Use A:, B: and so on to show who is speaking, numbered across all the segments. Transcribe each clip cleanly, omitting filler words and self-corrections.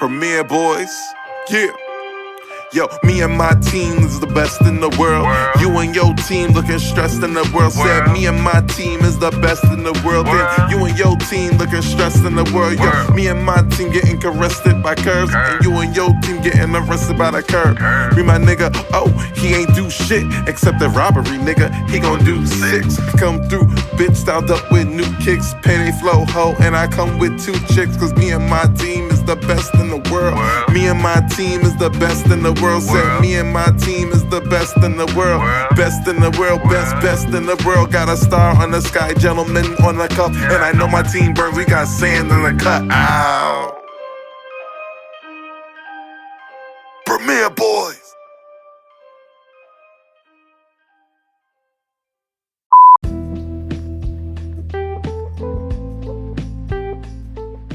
A: Premiere Boyz, yeah. Yo, me and my team is the best in the world. You and your team looking stressed in the world. Said me and my team is the best in the world. Then you and your team looking stressed in the world. Yo, me and my team getting caressed by curves, and you and your team getting arrested by the curb. Me my nigga, oh, he ain't do shit except the robbery, nigga. He gon' do 6. Come through, bitch styled up with new kicks, pay flow ho, and I come with 2 chicks. Cause me and my team is the best in the world. Me and my team is the best in the world. Said me and my team is the best in the world. Best in the world, best in the world. Got a star on the sky, gentleman on the cup. And I know my team burns, we got sand in the cut. Ow. Premiere Boyz.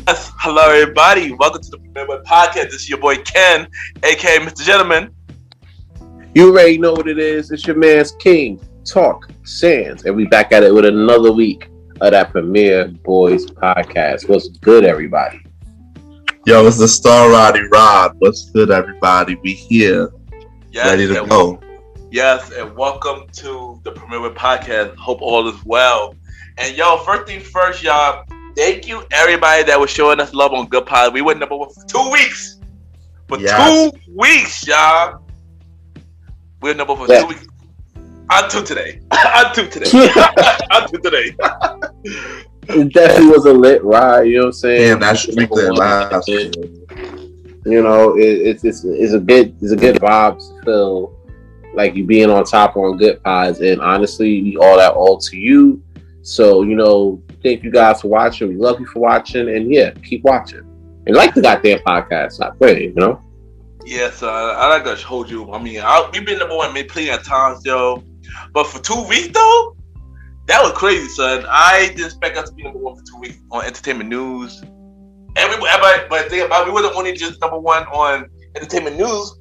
B: Yes, hello everybody. Welcome to the Premiere Boyz Podcast. This is your boy Ken, aka Mr. Gentleman.
C: You already know what it is. It's your man's King, Talk Sands, and we back at it with another week of that Premiere Boyz Podcast. What's good, everybody?
D: Yo, it's the star Roddy Rod. What's good, everybody? We here, ready to go.
B: Yes, and welcome to the Premiere Boyz Podcast. Hope all is well. And yo, first thing first, y'all. Thank you, everybody that was showing us love on Good Pod. We went number 1 for 2 weeks. For 2 weeks, y'all. We're number 1 for 2 weeks. Until today. Until today.
C: It definitely was a lit ride, you know what I'm saying?
D: Damn, that's strictly last.
C: You know, it's a good vibe to feel like you being on top on Good Pods, and honestly, we all to you. So, you know, thank you guys for watching. We love you for watching, and yeah, keep watching. And like the goddamn podcast, stop playing, you know?
B: Yes, I like to hold you. I mean, we've been number 1 plenty of times, yo. But for 2 weeks, though, that was crazy, son. I didn't expect us to be number 1 for 2 weeks on entertainment news. But think about it, we wasn't only just number 1 on entertainment news.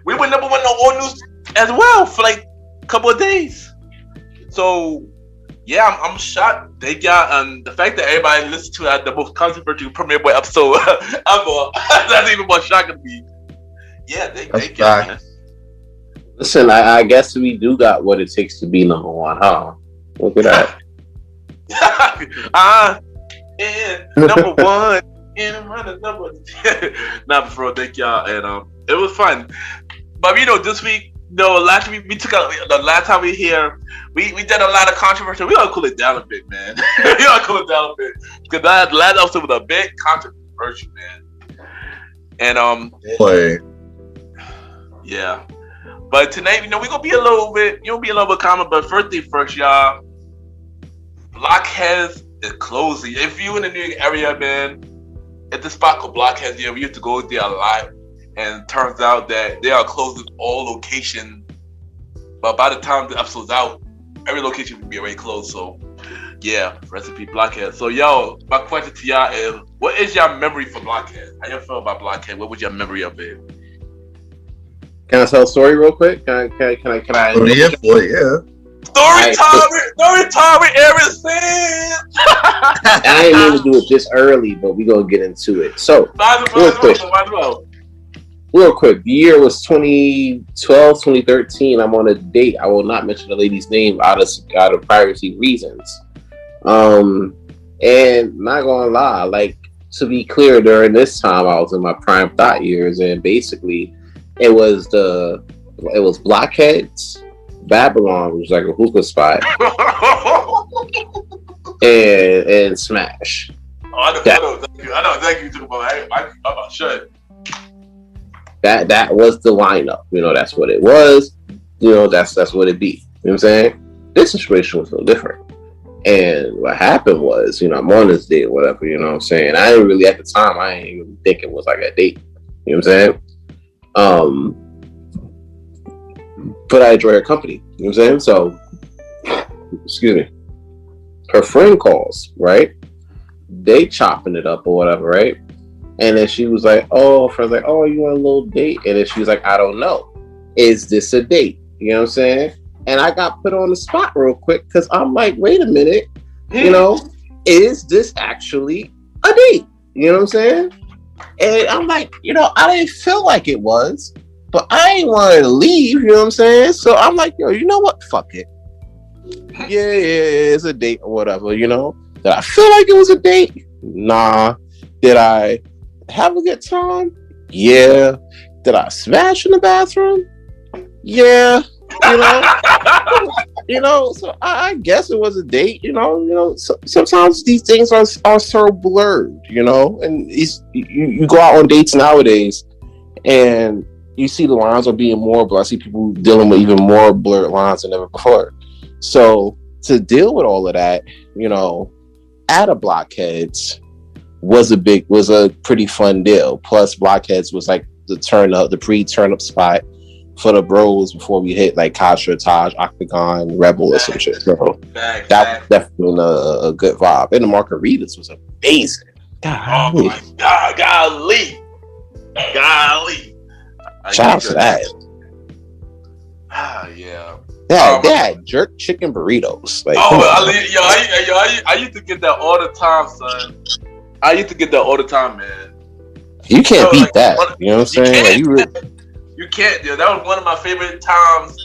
B: We were number 1 on all news as well for like a couple of days. So, yeah, I'm shocked. They got the fact that everybody listened to the most controversial Premiere Boyz episode ever. That's even more shocking to me. Yeah, they got it.
C: Listen, I guess we do got what it takes to be number 1, huh? Look at that.
B: And number 1 and running number. Nah, for real, thank y'all, and it was fun. But you know, this week, last week we took out the last time we here. We did a lot of controversy. We gotta cool it down a bit, man. We gotta cool it down a bit because that last episode was a bit controversial, man. And yeah. But tonight, we're gonna be a little bit, common. But first thing first, y'all. Blockheads is closing. If you in the New York area, man, at the spot called Blockheads, we used to go there a lot. And it turns out that they are closing all locations. But by the time the episode's out, every location will be already closed. So, yeah, recipe Blockheads. So, yo, my question to y'all is, what is your memory for Blockheads? How you feel about Blockheads? What was your memory of it?
C: Can I tell a story real quick? Can I?
D: Yeah.
B: Story time with Aaron Sands.
C: I ain't mean to do it this early, but we gonna get into it. So, real quick, the year was 2012, 2013. I'm on a date. I will not mention the lady's name out of privacy reasons. And not gonna lie, like, to be clear, during this time I was in my prime thought years, and basically it was Blockheads, Babylon, which was like a hookah spot, and Smash.
B: I know exactly you talking about. I'm about shut.
C: That was the lineup. You know, that's what it was. You know, that's what it be. You know what I'm saying? This situation was a little different. And what happened was, you know, I'm on this date or whatever, you know what I'm saying? I didn't really, at the time, I didn't even think it was like a date. You know what I'm saying? But I enjoy her company. You know what I'm saying? So, excuse me. Her friend calls, right? They chopping it up or whatever, right? And then she was like, friend's like, you want a little date? And then she was like, I don't know. Is this a date? You know what I'm saying? And I got put on the spot real quick because I'm like, wait a minute. You know, is this actually a date? You know what I'm saying? And I'm like, I didn't feel like it was, but I ain't wanted to leave, you know what I'm saying? So I'm like, yo, you know what? Fuck it. Yeah, it's a date or whatever, Did I feel like it was a date? Nah. Did I have a good time? Yeah. Did I smash in the bathroom? Yeah. So I guess it was a date, sometimes these things are so blurred, and you go out on dates nowadays and you see the lines are being more blurred. I see people dealing with even more blurred lines than ever before. So to deal with all of that, at a Blockheads was a pretty fun deal. Plus Blockheads was like the pre-turn up spot for the bros before we hit like Kasha, Taj, Octagon, Rebel or some shit. So that was definitely a good vibe. And the margaritas was amazing.
B: God, oh my God, golly.
C: Shout out to that.
B: Yeah.
C: They had jerk chicken burritos. Like,
B: I used to get that all the time, son. I used to get that all the time, man.
C: You can't beat that. You know what I'm saying?
B: You can't, dude. That was one of my favorite times.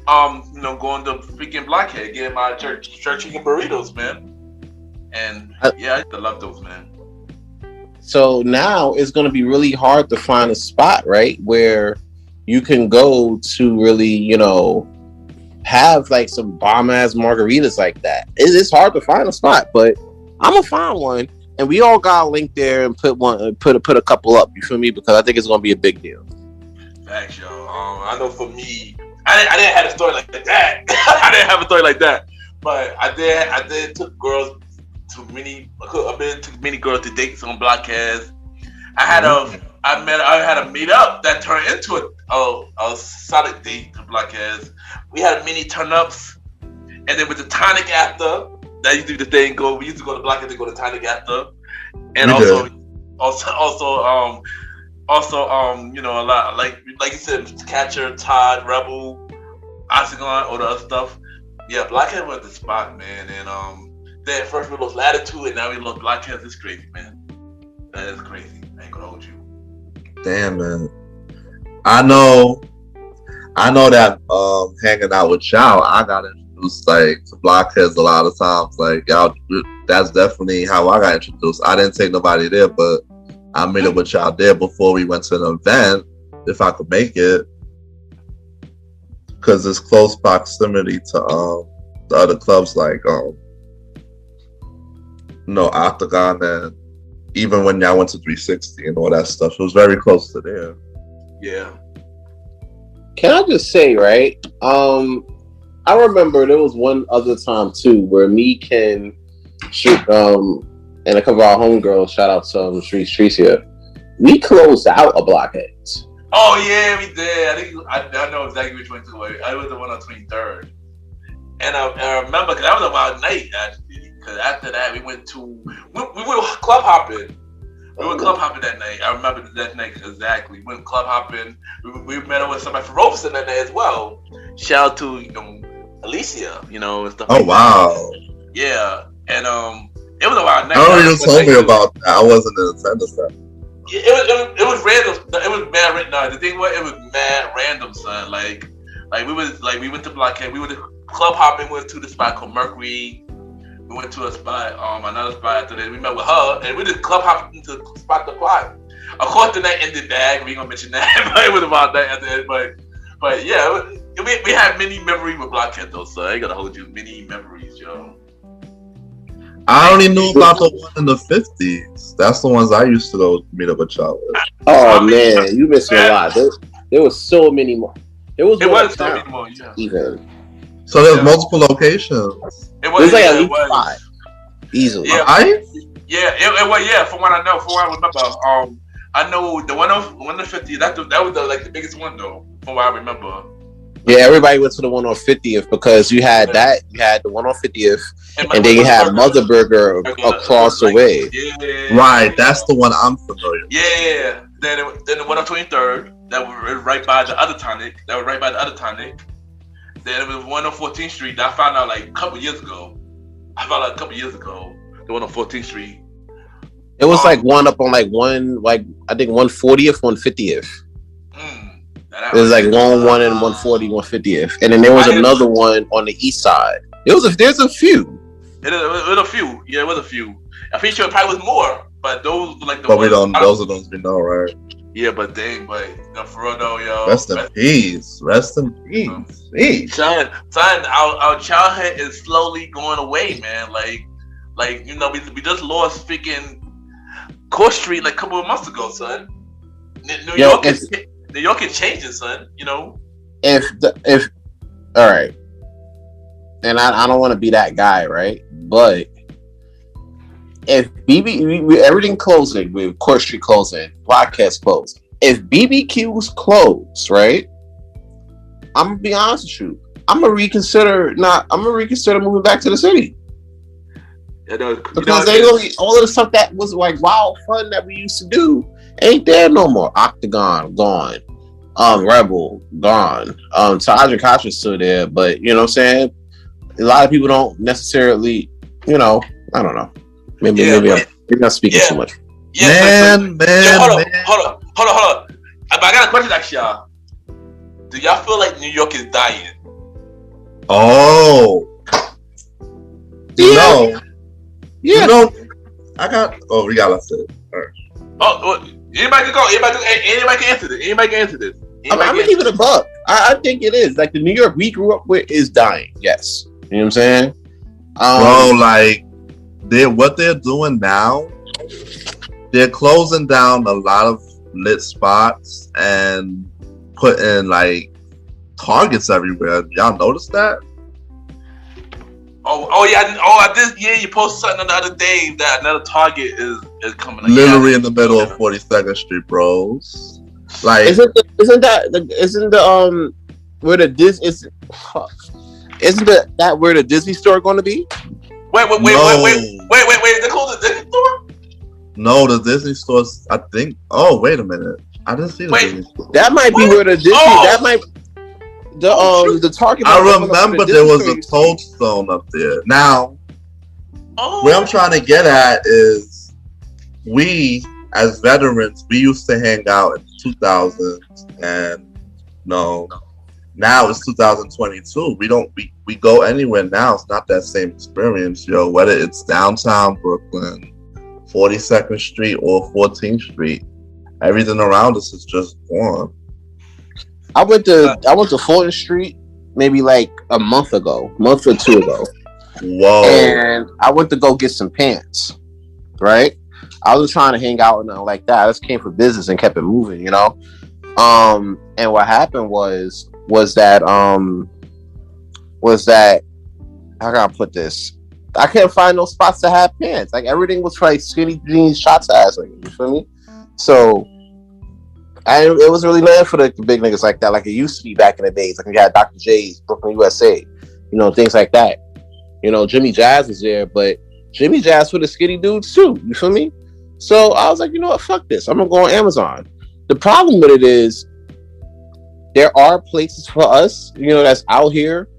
B: Going to freaking Blockhead, getting my jerk chicken burritos, man. And I used to love those, man.
C: So now it's going to be really hard to find a spot, right, where you can go to really, have like some bomb ass margaritas like that. It's hard to find a spot, but I'm gonna find one, and we all got a link there and put a couple up. You feel me? Because I think it's gonna be a big deal.
B: Facts, yo. I know for me, I didn't have a story like that. I didn't have a story like that, but I did took girls to many girls to dates on Blockheads. I had a meet up that turned into a solid date to Blockheads. We had many turn ups, and then with the tonic after, that used to be the thing. We used to go to Blockheads to go to tonic after, and also a lot like you said, Catcher, Todd, Rebel, Octagon, all the other stuff. Yeah, Blockheads was the spot, man. And then first we lost Latitude, and now we lost Blockheads. It's crazy, man. That is crazy. I ain't gonna hold you.
D: Damn, man. I know that hanging out with y'all, I got introduced like to Blockheads a lot of times. Like y'all, that's definitely how I got introduced. I didn't take nobody there, but I met up with y'all there before we went to an event, if I could make it, because it's close proximity to the other clubs like Octagon, and even when y'all went to 360 and all that stuff, it was very close to there.
B: Yeah.
C: Can I just say, right? I remember there was one other time too where me, Ken, and a couple of our homegirls, shout out to Streets here, we closed out a Blockheads.
B: Oh yeah, we did. I know exactly which one too. I was the one on 23rd, and I remember because that was a wild night actually. Because after that we went club hopping. We went club hopping that night. I remember that night exactly. We went club hopping. We met up with somebody from Robeson that night as well. Shout out to Alicia, and stuff.
D: Oh, like wow.
B: That. Yeah, and it was a wild night.
D: Oh, you told me about that. I wasn't in attendance that.
B: Yeah, it was random. It was mad. No, the thing was, it was mad random, son. Like we went to Blockhead. We went to club hopping. Went to the spot called Mercury. We went to a spot, another spot after that. We met with her, and we did club hopping to spot the plot. Of course, the night ended bad. We ain't gonna mention that, but it was about that after that. But yeah, we had many memories with Blockhead though, so I ain't gonna hold you. Many memories, yo.
D: I only knew about the one in the 50s. That's the ones I used to go meet up with y'all with.
C: Oh man, you missed a lot. There was so many more. It was so many more, yeah. Even.
D: So there's multiple locations.
B: It was
C: like at least 5. Easily.
B: Yeah, it was. Yeah, from what I know, from what I remember, I know the one on 50. That was the biggest one though, from what I remember.
C: Yeah, everybody went to the one on 50th because you had that. You had the one on 50th, and then you had Mother Burger across the way.
B: Yeah.
D: Right, that's the one I'm familiar with.
B: Yeah. Then the one on 23rd. That was right by the other tonic. Then it was one on 14th Street that I found out like a couple years ago. The one on 14th Street.
C: It was like one up on like I think 140th, 150th. It was like 1 and 140, 150th, and then there was another one on the east side. There's a few.
B: It was a few. Yeah, it was a few. I'm pretty sure it probably was more, but those were like the.
D: But we don't. Those are the ones we know, right?
B: Yeah, but for real though, yo.
D: Rest in peace. Rest in peace.
B: Son, our childhood is slowly going away, man. Like we just lost freaking Court Street like a couple of months ago, son. New York is changing, son. You know.
C: If all right, and I don't want to be that guy, right? But if everything closing, with Court Street closing, Blockheads closed. If BBQ's closed, right? I'm gonna be honest with you. I'm gonna reconsider moving back to the city. Because all of the stuff that was like wild fun that we used to do ain't there no more. Octagon gone. Rebel gone. Taj and Kasha's still there, but you know what I'm saying? A lot of people don't necessarily, I don't know. Maybe I'm speaking too much.
B: Yeah, man. Hold on. I got a question actually, y'all. Do y'all feel like New York is dying?
D: Oh.
C: Yeah.
D: I got. Oh, we got us it. All right.
B: Oh, well, anybody can go. Anybody can answer this.
C: I'm gonna keep it a buck. I think it is. Like the New York we grew up with is dying. Yes. You know what I'm saying?
D: Bro, like what they're doing now, they're closing down a lot of lit spots and putting like targets everywhere. Y'all notice that?
B: Oh yeah. I did. Yeah, you posted something the other day that another Target is coming.
D: Literally in the middle of 42nd Street, bros. Like,
C: isn't the where the Disney that where the Disney store going to be?
B: Wait. They closed the Disney store?
D: No, the Disney stores. I think. Oh, wait a minute. I didn't see the Disney store.
C: That might be where the Disney. That might. The Target.
D: I remember there was a Toad Stone up there. Now, where I'm trying to get at is, we as veterans, we used to hang out in 2000s, and now it's 2022. We go anywhere now. It's not that same experience, yo. Whether it's downtown Brooklyn, 42nd Street, or 14th Street, everything around us is just gone.
C: I went to Fulton Street maybe like a month or 2 ago.
D: Whoa! And
C: I went to go get some pants. Right? I wasn't trying to hang out and nothing like that. I just came for business and kept it moving, you know. And what happened was that how can I put this? I couldn't find no spots to have pants. Like everything was like skinny jeans, shots ass. Like, you feel me? So. It was really nothing for the big niggas like that, like it used to be back in the days. Like we had Dr. J's, Brooklyn, USA, things like that. Jimmy Jazz was there, but Jimmy Jazz for the skinny dudes too. You feel me? So I was like, you know what? Fuck this. I'm gonna go on Amazon. The problem with it is there are places for us, that's out here,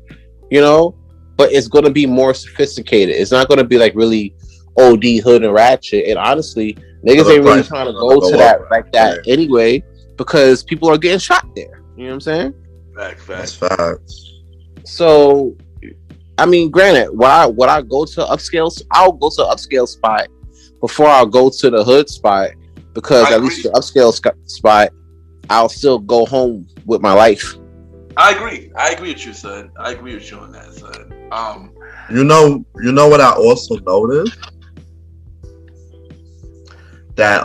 C: but it's gonna be more sophisticated. It's not gonna be like really OD hood and ratchet. And honestly, niggas ain't really trying to go to that like that anyway. Because people are getting shot there. You know what I'm saying?
B: Facts.
C: So, I mean, granted, would I go to upscale? I'll go to upscale spot before I'll go to the hood spot. Because at least the upscale spot, I'll still go home with my life.
B: I agree with you, son. I agree with you on that, son.
D: You know what I also noticed? That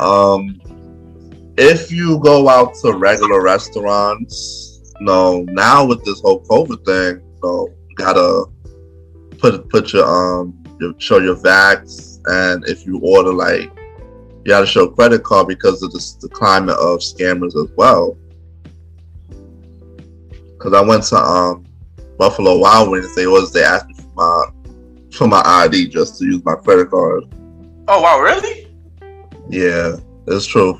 D: if you go out to regular restaurants, now with this whole COVID thing, you gotta put your show your vax, and if you order, like, you gotta show credit card because of the climate of scammers as well. Because I went to Buffalo Wild Wings, they asked me for my ID just to use my credit card.
B: Oh wow, really?
D: Yeah, it's true.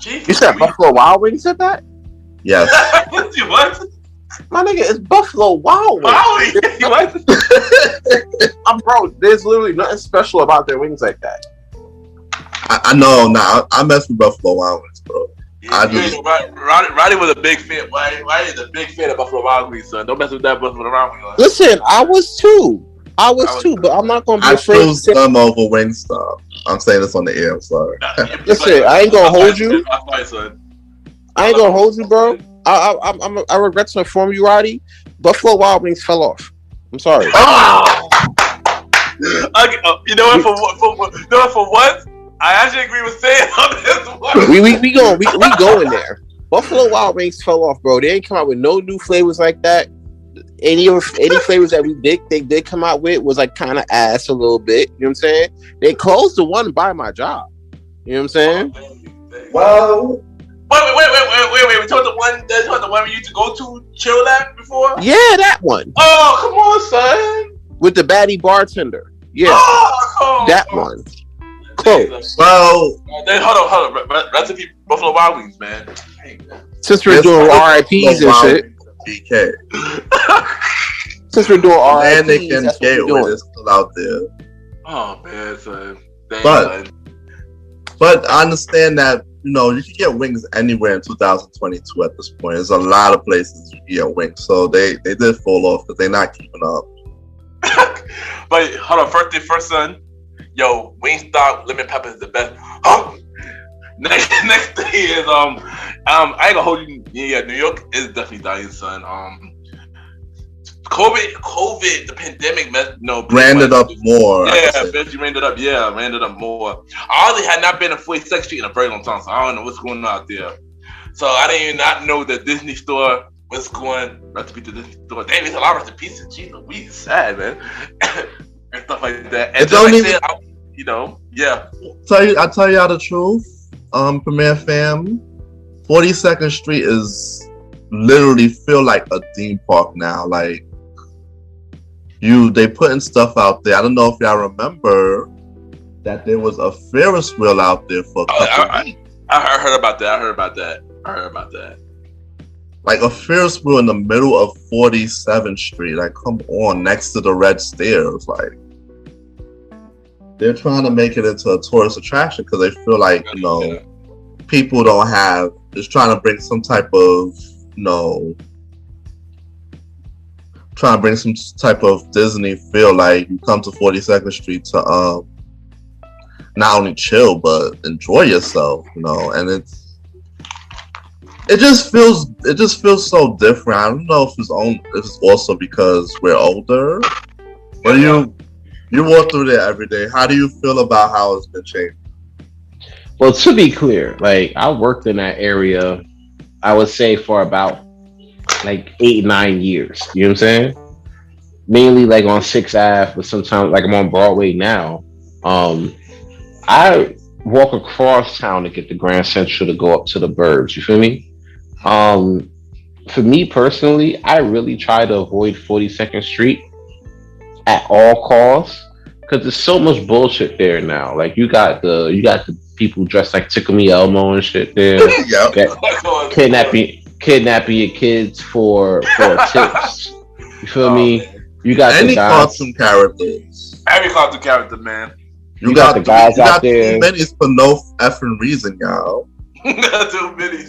B: Jeez,
C: you said Buffalo Wild Wings said that?
D: Yes.
B: What?
C: My nigga, it's Buffalo Wild Wings.
B: What?
C: Bro, there's literally nothing special about their wings like that.
D: I know. Nah, I mess with Buffalo Wild Wings, bro.
B: Roddy was a big fan. Roddy is a big fan of Buffalo Wild Wings, son. Don't mess with that Buffalo Wild Wings.
C: Listen, I was too, but I'm not gonna be afraid.
D: I chose them over Wingstop. I'm saying this on the air. I'm sorry.
C: Listen, I ain't gonna hold you. I ain't gonna hold you, bro. I regret to inform you, Roddy. Buffalo Wild Wings fell off. I'm sorry.
B: Oh! You know what? For once, I actually agree with saying on this one.
C: We going there. Buffalo Wild Wings fell off, bro. They ain't come out with no new flavors like that. Any flavors that they did come out with was like kind of ass a little bit. You know what I'm saying? They closed the one by my job. You know what I'm saying?
D: Well,
B: wait. We told the one we used to go to chill at before.
C: Yeah, that one.
B: Oh, come on, son.
C: With the baddie bartender. Yeah, that one. Close.
D: Well,
B: then hold on. Recipe Buffalo Wild Wings, man.
C: Since we're doing RIPs and shit.
D: BK.
C: Since we're doing RIPs,
D: Anakin and Gateway is still out there.
B: Oh man, son.
D: But I understand that, you know, you can get wings anywhere in 2022 at this point. There's a lot of places you can get wings. So they did fall off because they're not keeping up.
B: But hold on, first thing first, son. Yo, Wingstop lemon pepper is the best. Oh! Next thing is I ain't gonna hold you. Yeah, New York is definitely dying, son. COVID, the pandemic,
D: branded up more.
B: Yeah, eventually branded up more. I honestly had not been to 42nd Street in a very long time, so I don't know what's going on out there. So I didn't even not know the Disney store was going. Recipe to Disney store. Damn, there's a lot of recipes. Jesus, we sad, man, and stuff like that. And
D: don't
B: even, you know, yeah.
D: I tell y'all the truth. Premier fam, 42nd Street is literally feel like a theme park now. Like they putting stuff out there. I don't know if y'all remember that there was a Ferris wheel out there for a couple weeks.
B: I heard about that.
D: Like a Ferris wheel in the middle of 47th Street. Like, come on, next to the red stairs. Like, they're trying to make it into a tourist attraction because they feel like, you know, people don't have. It's trying to bring some type of, trying to bring some type of Disney feel. Like you come to 42nd Street to not only chill but enjoy yourself, you know. And it just feels so different. I don't know if it's also because we're older, but you walk through there every day. How do you feel about how it's been changed?
C: Well, to be clear, like I worked in that area, I would say for about like 8-9 years. You know what I'm saying? Mainly like on 6th Ave, but sometimes like I'm on Broadway now. I walk across town to get the Grand Central to go up to the burbs. You feel me? For me personally, I really try to avoid 42nd Street at all costs because there's so much bullshit there now. Like you got the people dressed like Tickle Me Elmo and shit there. Kidnapping your kids for tips. You feel me? You got
D: any cartoon characters.
B: Every cartoon character, man.
C: You got the guys out there.
D: Too many for no effing reason, y'all.
B: Too many.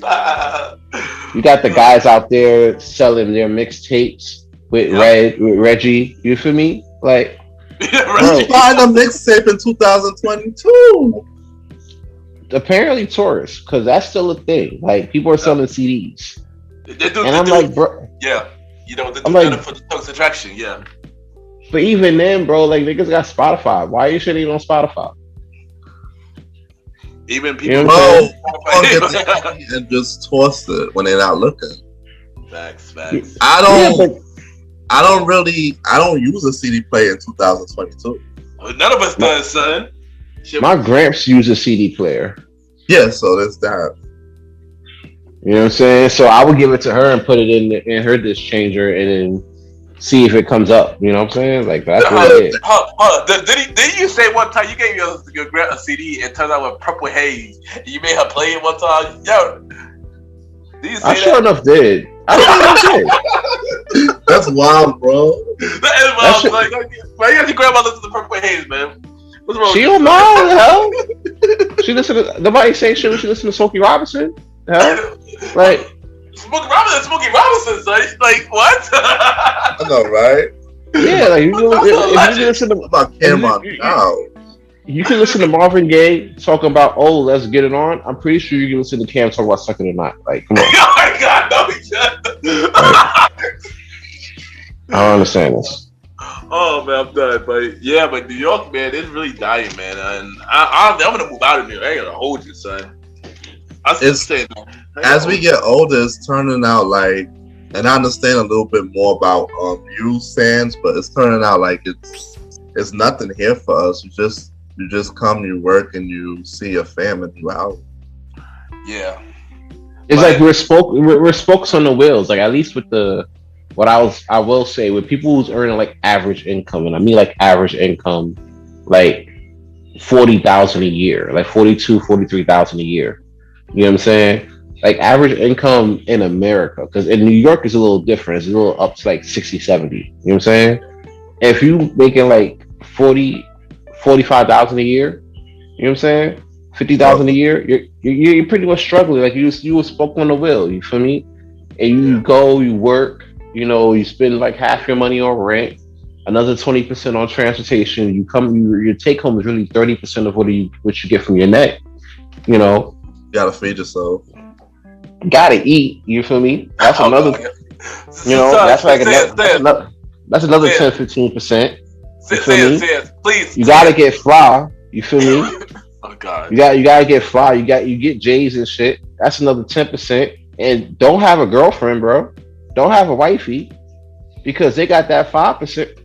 C: You got the guys out there selling their mixtapes with Reggie. You feel me? Like,
D: who's buying a mixtape in 2022?
C: Apparently tourists, because that's still a thing. Like people are selling CDs. I'm like, bro.
B: Yeah, you know, I'm like, for the tourist attraction. Yeah.
C: But even then, bro, like niggas got Spotify. Why you shitting on Spotify?
B: Even people
D: and just toss it when they're not looking.
B: Facts.
D: I don't use a CD player in 2022.
B: None of us does, son.
C: My gramps use a CD player.
D: Yeah, so there's that.
C: You know what I'm saying? So I would give it to her and put it in her disc changer and then see if it comes up. You know what I'm saying? Like that's what it is.
B: Did you say one time you gave your grant a CD and it turned out with Purple Haze? You made her play it one time? Yo,
C: I sure enough did.
D: That's wild, bro.
B: That is wild. Like, you got your grandma listen to Purple Haze, man. What's wrong?
C: She don't know, hell. She listen to nobody saying she listen to Smokey Robinson. Hell, like
B: Smokey Robinson, son. It's like what?
D: I know, right?
C: yeah, like if you listen to
D: About Cameron now.
C: you can listen to Marvin Gaye talking about let's get it on. I'm pretty sure you can listen to Cam talk about sucking it not. Like, come on.
B: Oh my god, no, he can't.
C: I don't understand this.
B: Oh man, I'm done. But New York, man, it's really dying, man. And I'm gonna move out of New York. I ain't gonna hold you, son.
D: As we get older, it's turning out like, and I understand a little bit more about you, Sans, but it's turning out like it's nothing here for us. You just come, you work, and you see your family, you out.
B: Yeah,
C: it's like we're spokes on the wheels. Like at least with I will say with people who's earning like average income, and I mean like average income, like 40,000 a year, like 43,000 a year. You know what I'm saying? Like average income in America, because in New York it's a little different. It's a little up to like 60, 70. You know what I'm saying? If you making like 45,000 a year, you know what I'm saying? 50,000 a year, you're pretty much struggling. Like you were spoke on the wheel. You feel me? And you go, you work. You know, you spend like half your money on rent, another 20% on transportation. Your take home is really 30% of what you get from your net. You know.
D: You gotta feed yourself.
C: Gotta eat. You feel me? That's another. You know, that's like that's another 10-15%.
B: Please.
C: You gotta get fly. You feel me?
B: Oh God.
C: You gotta get fly. You get J's and shit. That's another 10%. And don't have a girlfriend, bro. Don't have a wifey, because they got that 5%.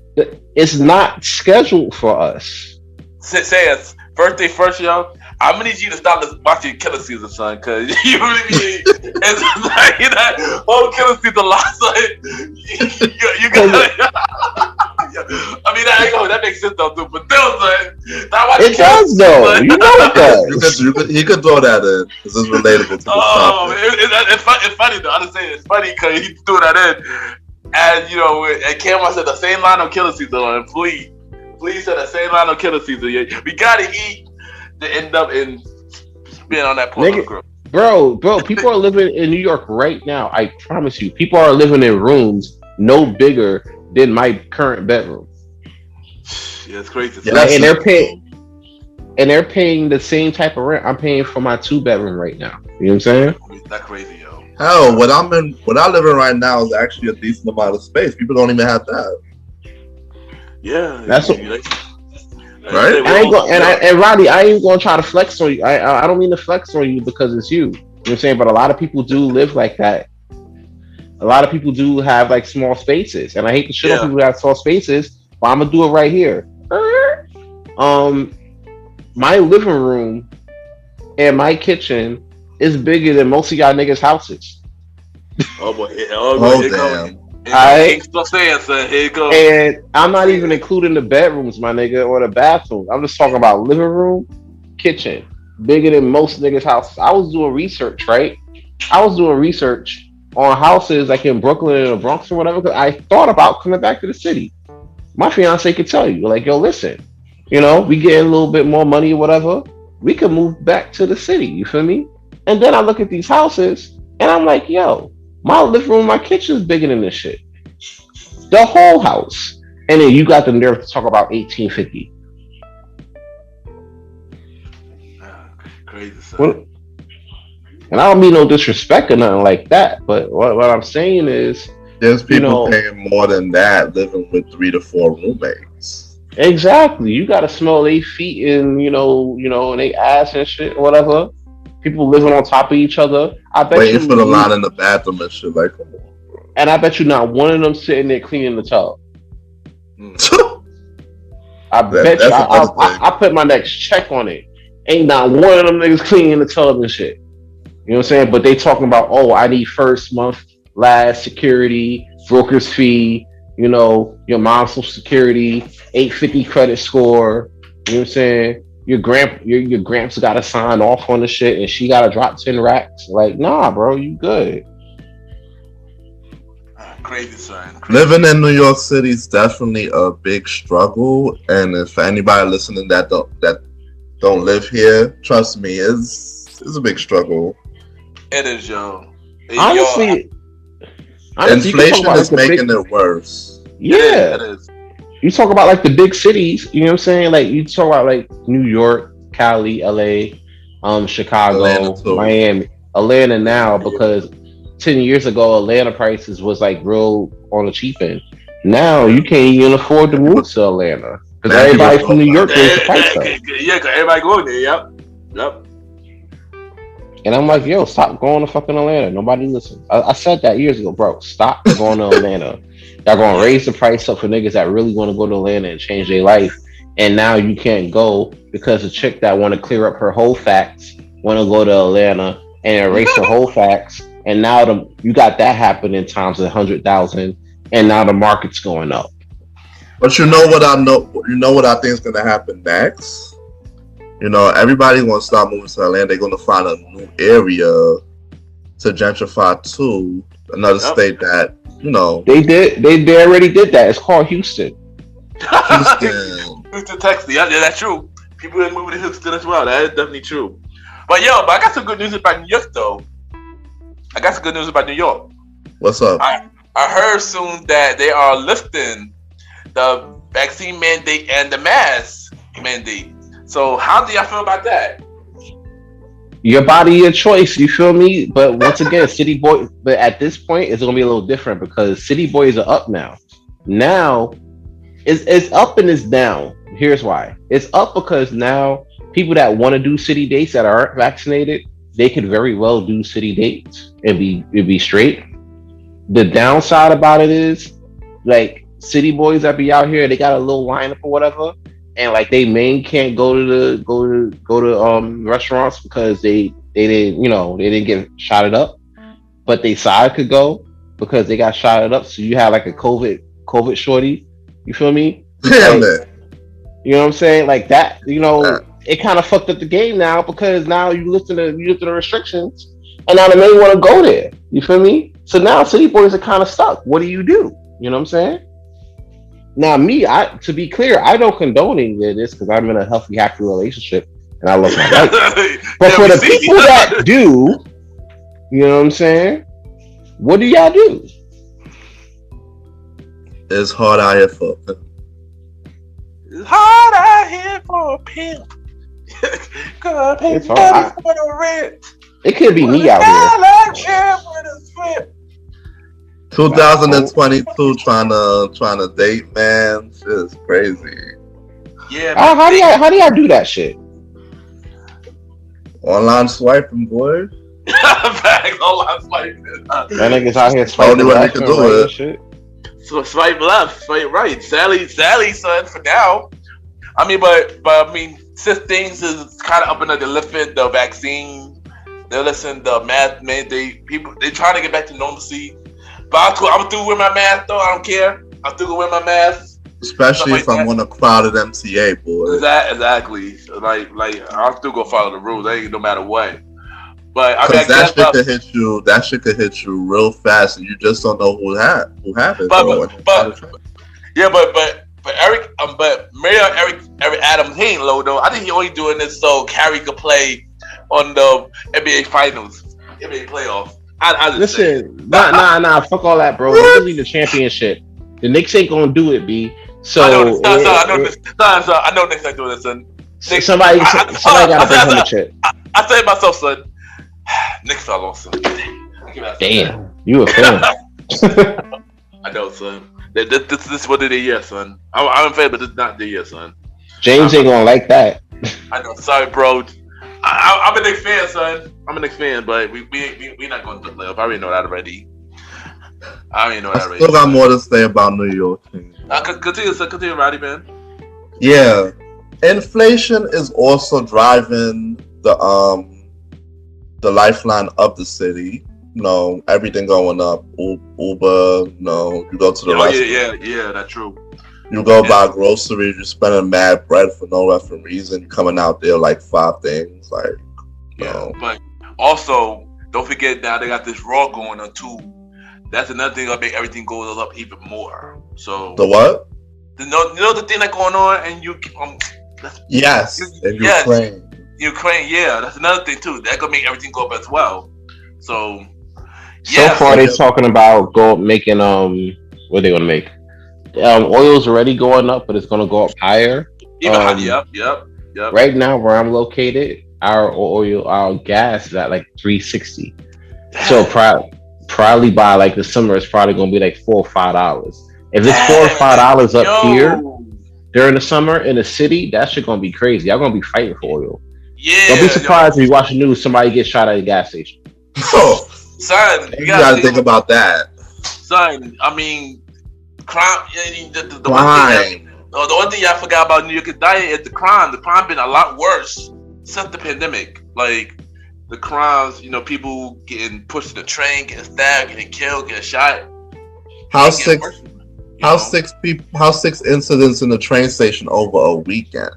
C: It's not scheduled for us.
B: Sans, birthday first, yo. I'm gonna need you to stop watching Killer Season, son, because you really it's like that whole Killer Season last night. You got. I mean, that makes sense though, too. But still, son,
C: it does though. You know it does.
D: He could throw that in because it's relatable to the topic.
B: It's funny though. I just say it's funny because he threw that in, and you know, and Cameron said the same line on Killer Season, and Flea said the same line on Killer Season. Yeah, we gotta eat to end up in being on that point.
C: Bro, people are living in New York right now. I promise you, people are living in rooms no bigger than my current bedroom.
B: Yeah, it's crazy.
C: Yeah, and they're paying the same type of rent I'm paying for my 2-bedroom right now. You know what I'm saying?
B: That's crazy, yo.
D: Hell, what I live in right now is actually a decent amount of space. People don't even have that.
B: Yeah,
D: that's what. Right?
C: And Roddy, I ain't gonna try to flex on you. I don't mean to flex on you because it's you. You know what I'm saying? But a lot of people do live like that. A lot of people do have like small spaces, and I hate to shit on people who have small spaces, but I'm gonna do it right here. My living room and my kitchen is bigger than most of y'all niggas' houses.
B: Oh boy!
D: Damn!
B: Here you go.
C: And I'm not even including the bedrooms, my nigga, or the bathrooms. I'm just talking about living room, kitchen, bigger than most niggas' houses. I was doing research, right? I was doing research on houses like in Brooklyn or the Bronx or whatever, because I thought about coming back to the city. My fiance could tell you, like, yo, listen, you know, we get a little bit more money or whatever, we could move back to the city, you feel me? And then I look at these houses and I'm like, yo, my living room, my kitchen is bigger than this shit. The whole house. And then you got the nerve to talk about 1850.
B: Crazy, son.
C: Well, and I don't mean no disrespect or nothing like that, but what I'm saying is,
D: there's people paying more than that living with 3 to 4 roommates.
C: Exactly. You gotta smell their feet and you know, and they ass and shit, or whatever. People living on top of each other. I bet
D: waiting for the line in the bathroom and shit, like, come on.
C: And I bet you not one of them sitting there cleaning the tub. I bet you. I put my next check on it. Ain't not one of them niggas cleaning the tub and shit. You know what I'm saying? But they talking about, oh, I need first month, last security, broker's fee, you know, your mom's social security, 850 credit score. You know what I'm saying? Your gramps got to sign off on the shit, and she got to drop 10 racks. Like, nah, bro, you good.
B: Crazy, son.
D: Living in New York City is definitely a big struggle, and if anybody listening that don't live here. Trust me, it's a big struggle.
B: It is, yo.
C: Honestly,
D: Inflation is making it worse.
C: Yeah.
B: It is.
C: You talk about like the big cities, you know what I'm saying? Like you talk about like New York, Cali, LA, Chicago, Miami, Atlanta now, because 10 years ago Atlanta prices was like real on the cheap end. Now you can't even afford to move to Atlanta because everybody from New York goes to price up.
B: Yeah, because everybody going there. Yep.
C: And I'm like, yo, stop going to fucking Atlanta. Nobody listens. I said that years ago, bro. Stop going to Atlanta. Y'all gonna raise the price up for niggas that really want to go to Atlanta and change their life. And now you can't go because a chick that want to clear up her whole facts want to go to Atlanta and erase her whole facts. And now you got that happening times 100,000, and now the market's going up.
D: But you know what I think is gonna happen next? You know, everybody's gonna start moving to Atlanta. They're gonna find a new area to gentrify to another state that, you know.
C: They already did that. It's called Houston.
B: Houston, Texas. Yeah, that's true. People are moving to Houston as well. That is definitely true. But I got some good news about New York, though. I got some good news about New York.
D: What's up?
B: I heard soon that they are lifting the vaccine mandate and the mask mandate. So how do y'all feel about that?
C: Your body, your choice. You feel me? But once again, City Boy. But at this point, it's gonna be a little different because City Boys are up now. Now, it's up and it's down. Here's why. It's up because now people that want to do city dates that aren't vaccinated, they could very well do city dates and be straight. The downside about it is, like, City Boys that be out here, they got a little lineup or whatever. And like they main can't go to restaurants because they didn't get shotted up, but they side could go because they got shotted up. So you have like a COVID shorty. You feel me?
D: Yeah,
C: like,
D: man.
C: You know what I'm saying? Like that. You know, it kind of fucked up the game now because now you listen to the restrictions, and now they may want to go there. You feel me? So now City Boys are kind of stuck. What do? You know what I'm saying? Now, to be clear, I don't condone any of this because I'm in a healthy, happy relationship and I love my life. But for the people that do, you know what I'm saying? What do y'all do?
D: It's hard out here for a pimp.
B: It's hard out here for a pimp. God, pay for the rent.
C: It could be me out here.
D: 2022 trying to date, man. Shit is crazy.
B: Yeah.
C: How do y'all do that shit?
D: Online swiping, boy.
B: Online swiping.
C: That niggas out here swiping left and right and shit.
B: So swipe left, swipe right. Sally, son. For now. I mean, but I mean, since things is kind of up and under the lifting, the vaccine, they're listening, the mask mandate. People, they trying to get back to normalcy. But I'm through with my mask, though. I don't care. I'm through with my mask.
D: Especially if I'm on a crowded MTA, boy.
B: Exactly. Like I'm still gonna follow the rules. No matter what. But I mean,
D: that shit could hit you real fast, and you just don't know who have it. But
B: Eric, Mayor Eric Adams, he ain't low though. I think he only doing this so Carrie could play on the NBA Finals, NBA playoffs. I
C: listen, nah, fuck all that, bro. They're leading the championship. The Knicks ain't gonna do it, B. So
B: I know Knicks ain't doing this, son.
C: Somebody gotta bring home a chip.
B: I say it myself, son. Knicks are awesome.
C: Damn, you a fan?
B: I know, son. This is what it is, yeah, son. I'm in favor, but this is not the year, son.
C: James ain't gonna like that.
B: I know, sorry, bro. I'm a Knicks fan, son. I'm a Knicks fan, but we not going to the playoff. I already know that already.
D: I still got more to say about New York.
B: Continue, Roddy, man.
D: Yeah, inflation is also driving the lifeline of the city. You know, everything going up. Uber, you know, you go to the restaurant.
B: Yeah, that's true.
D: You go buy groceries, you're spending mad bread for no effing reason. You're coming out there like 5 things, like, you know.
B: But also, don't forget now they got this raw going on too. That's another thing that'll make everything go up even more. So
D: the what?
B: You know the thing that's going on, and you
D: Yes, in Ukraine.
B: Ukraine, yeah, that's another thing too. That gonna make everything go up as well. So
C: So far, they're talking about making what they gonna make. Oil's already going up, but it's gonna go up higher.
B: Even higher. Yep.
C: Right now, where I'm located, our gas is at like 360. So probably by like the summer, it's probably gonna be like $4 or $5. If it's $4 or $5 up here during the summer in the city, that shit gonna be crazy. Y'all gonna be fighting for oil.
B: Yeah.
C: Don't be surprised if you watch the news, somebody gets shot at a gas station.
D: Oh,
B: son,
D: you gotta think about that.
B: Son, I mean, crime. The one thing I forgot about New York is the crime. The crime been a lot worse since the pandemic. Like the crimes, people getting pushed to the train, getting stabbed, getting killed, getting shot.
D: How six incidents in the train station over a weekend?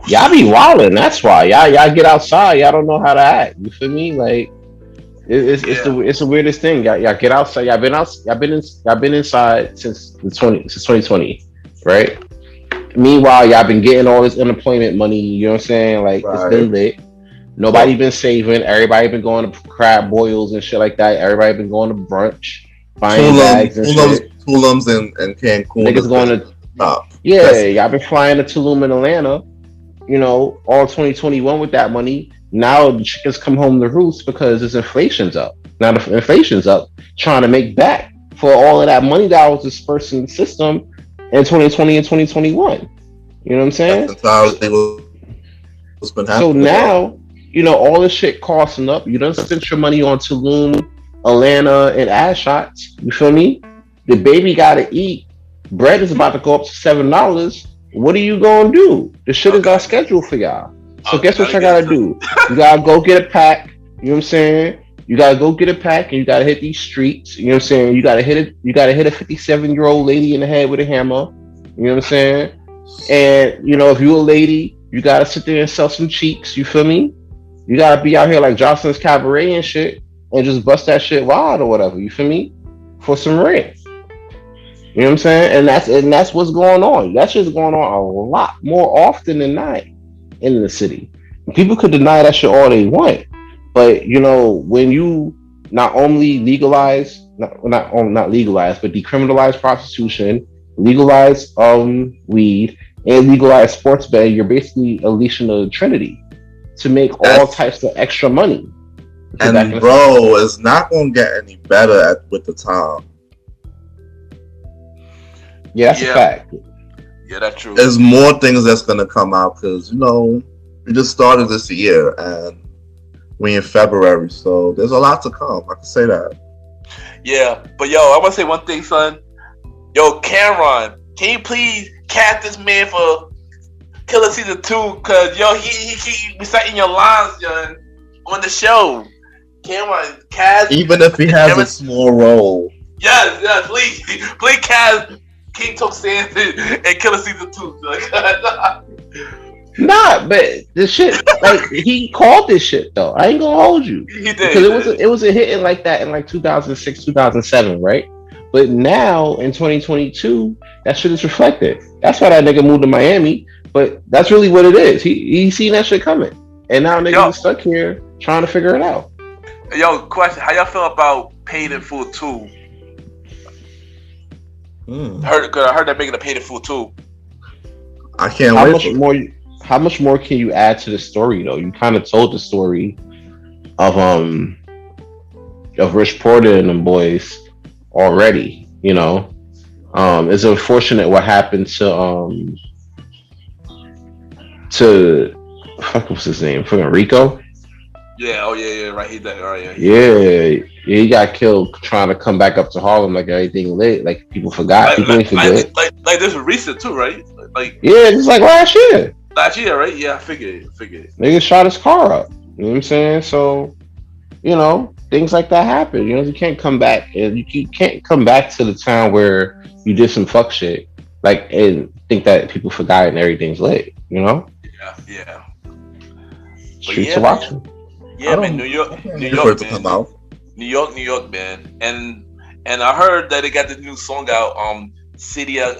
C: Y'all be wilding. That's why y'all get outside. Y'all don't know how to act. You feel me? Like it's the weirdest thing. Y'all get outside. Y'all been inside since 2020, right? Meanwhile, y'all been getting all this unemployment money. You know what I'm saying? Like It's been lit. Nobody been saving. Everybody been going to crab boils and shit like that. Everybody been going to brunch, buying bags and shit.
D: Tulum's and Cancun.
C: Niggas going to
D: top.
C: Yeah, y'all been flying to Tulum and Atlanta. All 2021 with that money. Now the chickens come home to roost because inflation's up. Now the inflation's up, trying to make back for all of that money that was dispersed in the system in 2020 and 2021. You know what I'm saying?
D: That's entirely what's been happening.
C: So now, all this shit costing up. You done spent your money on Tulum, Atlanta, and ass shots. You feel me? The baby gotta eat. Bread is about to go up to $7. What are you gonna do? The shit is not scheduled for y'all. So guess what y'all gotta do? You gotta go get a pack. You know what I'm saying? You gotta go get a pack and you gotta hit these streets. You know what I'm saying? You gotta hit it. You gotta hit a 57-year-old lady in the head with a hammer. You know what I'm saying? And if you're a lady, you gotta sit there and sell some cheeks. You feel me? You gotta be out here like Jocelyn's Cabaret and shit, and just bust that shit wild or whatever. You feel me? For some rent. You know what I'm saying? And that's what's going on. That shit's going on a lot more often than not in the city. People could deny that shit all they want, but when you not only legalize, not legalize, but decriminalize prostitution, legalize weed, and legalize sports betting, you're basically unleashing the Trinity to make all types of extra money.
D: And bro, it's not gonna get any better with the time.
C: Yeah, that's a fact.
B: Yeah, that's true.
D: There's more things that's gonna come out because we just started this year and we in February, so there's a lot to come. I can say that.
B: Yeah, but I want to say one thing, son. Yo, Cameron, can you please cast this man for Killer Season 2? Cause he reciting your lines, on the show. Cameron, cast.
D: Even if he has a small role.
B: Yes, please cast King Toke Sands and Killer Season 2.
C: Nah, but the shit, like, he called this shit though. I ain't gonna hold you.
B: He did.
C: Because it was a hitting like that in like 2006, 2007, right? But now in 2022, that shit is reflected. That's why that nigga moved to Miami. But that's really what it is. He seen that shit coming, and now niggas is stuck here trying to figure it out.
B: Yo, question: how y'all feel about Paid in Full 2? I heard they're making a Paid in Full 2.
D: I can't wait.
C: How much more can you add to the story though? You kind of told the story of Rich Porter and them boys already. It's unfortunate what happened to what's his name? Fucking Rico.
B: Yeah. Oh yeah. Right. He did. Right.
C: Yeah. He got killed trying to come back up to Harlem like everything lit. Like people forgot. People ain't forget.
B: Like this was recent too, right? Like
C: just like last year.
B: Last year, right? Yeah, I figured.
C: Nigga shot his car up. You know what I'm saying? So, things like that happen. You can't come back, and you can't come back to the town where you did some fuck shit, like, and think that people forgot and everything's lit.
B: Yeah.
C: Streets are watching.
B: Yeah, man. New York, man.
D: Come out.
B: New York, man. And I heard that they got this new song out. City of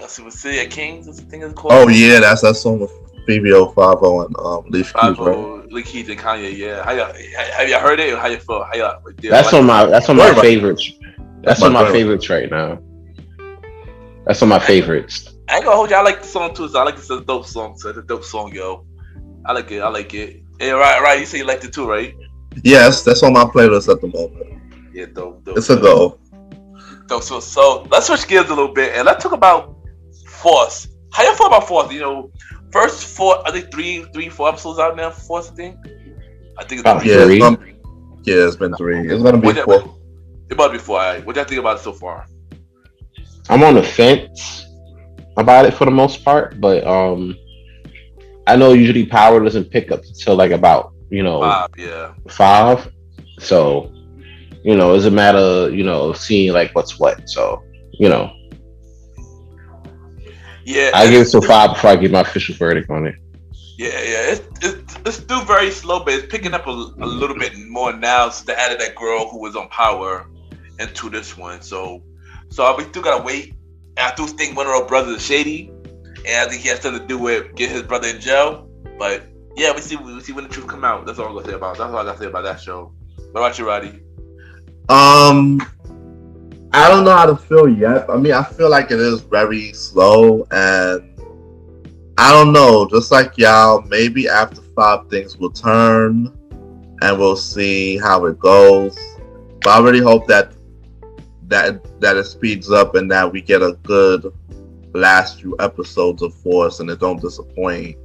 B: Kings, I think it's called.
D: Oh yeah, that's that song with Phoebe 50 and Leaf Keys, right?
B: Lee Keys and Kanye. Yeah. Have you heard it? Or how you feel?
C: That's on my favorites. That's on my favorites right now. That's on my favorites.
B: I ain't gonna hold you. I like the song too. So I like this. It's a dope song. So it's a dope song, yo. I like it. Yeah, right. You say you liked it too, right?
D: Yes, that's on my playlist at the moment.
B: Yeah, dope.
D: It's a go.
B: Dope. So let's switch gears a little bit and let's talk about Force. How you feel about Force? You know, first 4, I think 4 episodes out now for Force. I think it's been
C: 3.
D: It's been 3. It's gonna be 4.
B: It about to be 4. Right. What do you think about it so far?
C: I'm on the fence about it for the most part, but I know usually Power doesn't pick up until like about 5. So it's a matter of seeing like what's what. So
B: yeah,
C: I give it to 5 before I give my official verdict on it.
B: Yeah, it's still very slow, but it's picking up a little bit more now since they added that girl who was on Power into this one. So we still gotta wait. And I do think one of our brothers is shady, and I think he has something to do with get his brother in jail. But yeah, we see when the truth come out. That's all I'm gonna say about. That's all I gotta say about that show. What about you, Roddy?
D: I don't know how to feel yet. I mean, I feel like it is very slow, and I don't know. Just like y'all, maybe after 5 things will turn, and we'll see how it goes. But I really hope that it speeds up and that we get a good last few episodes of Force and it don't disappoint.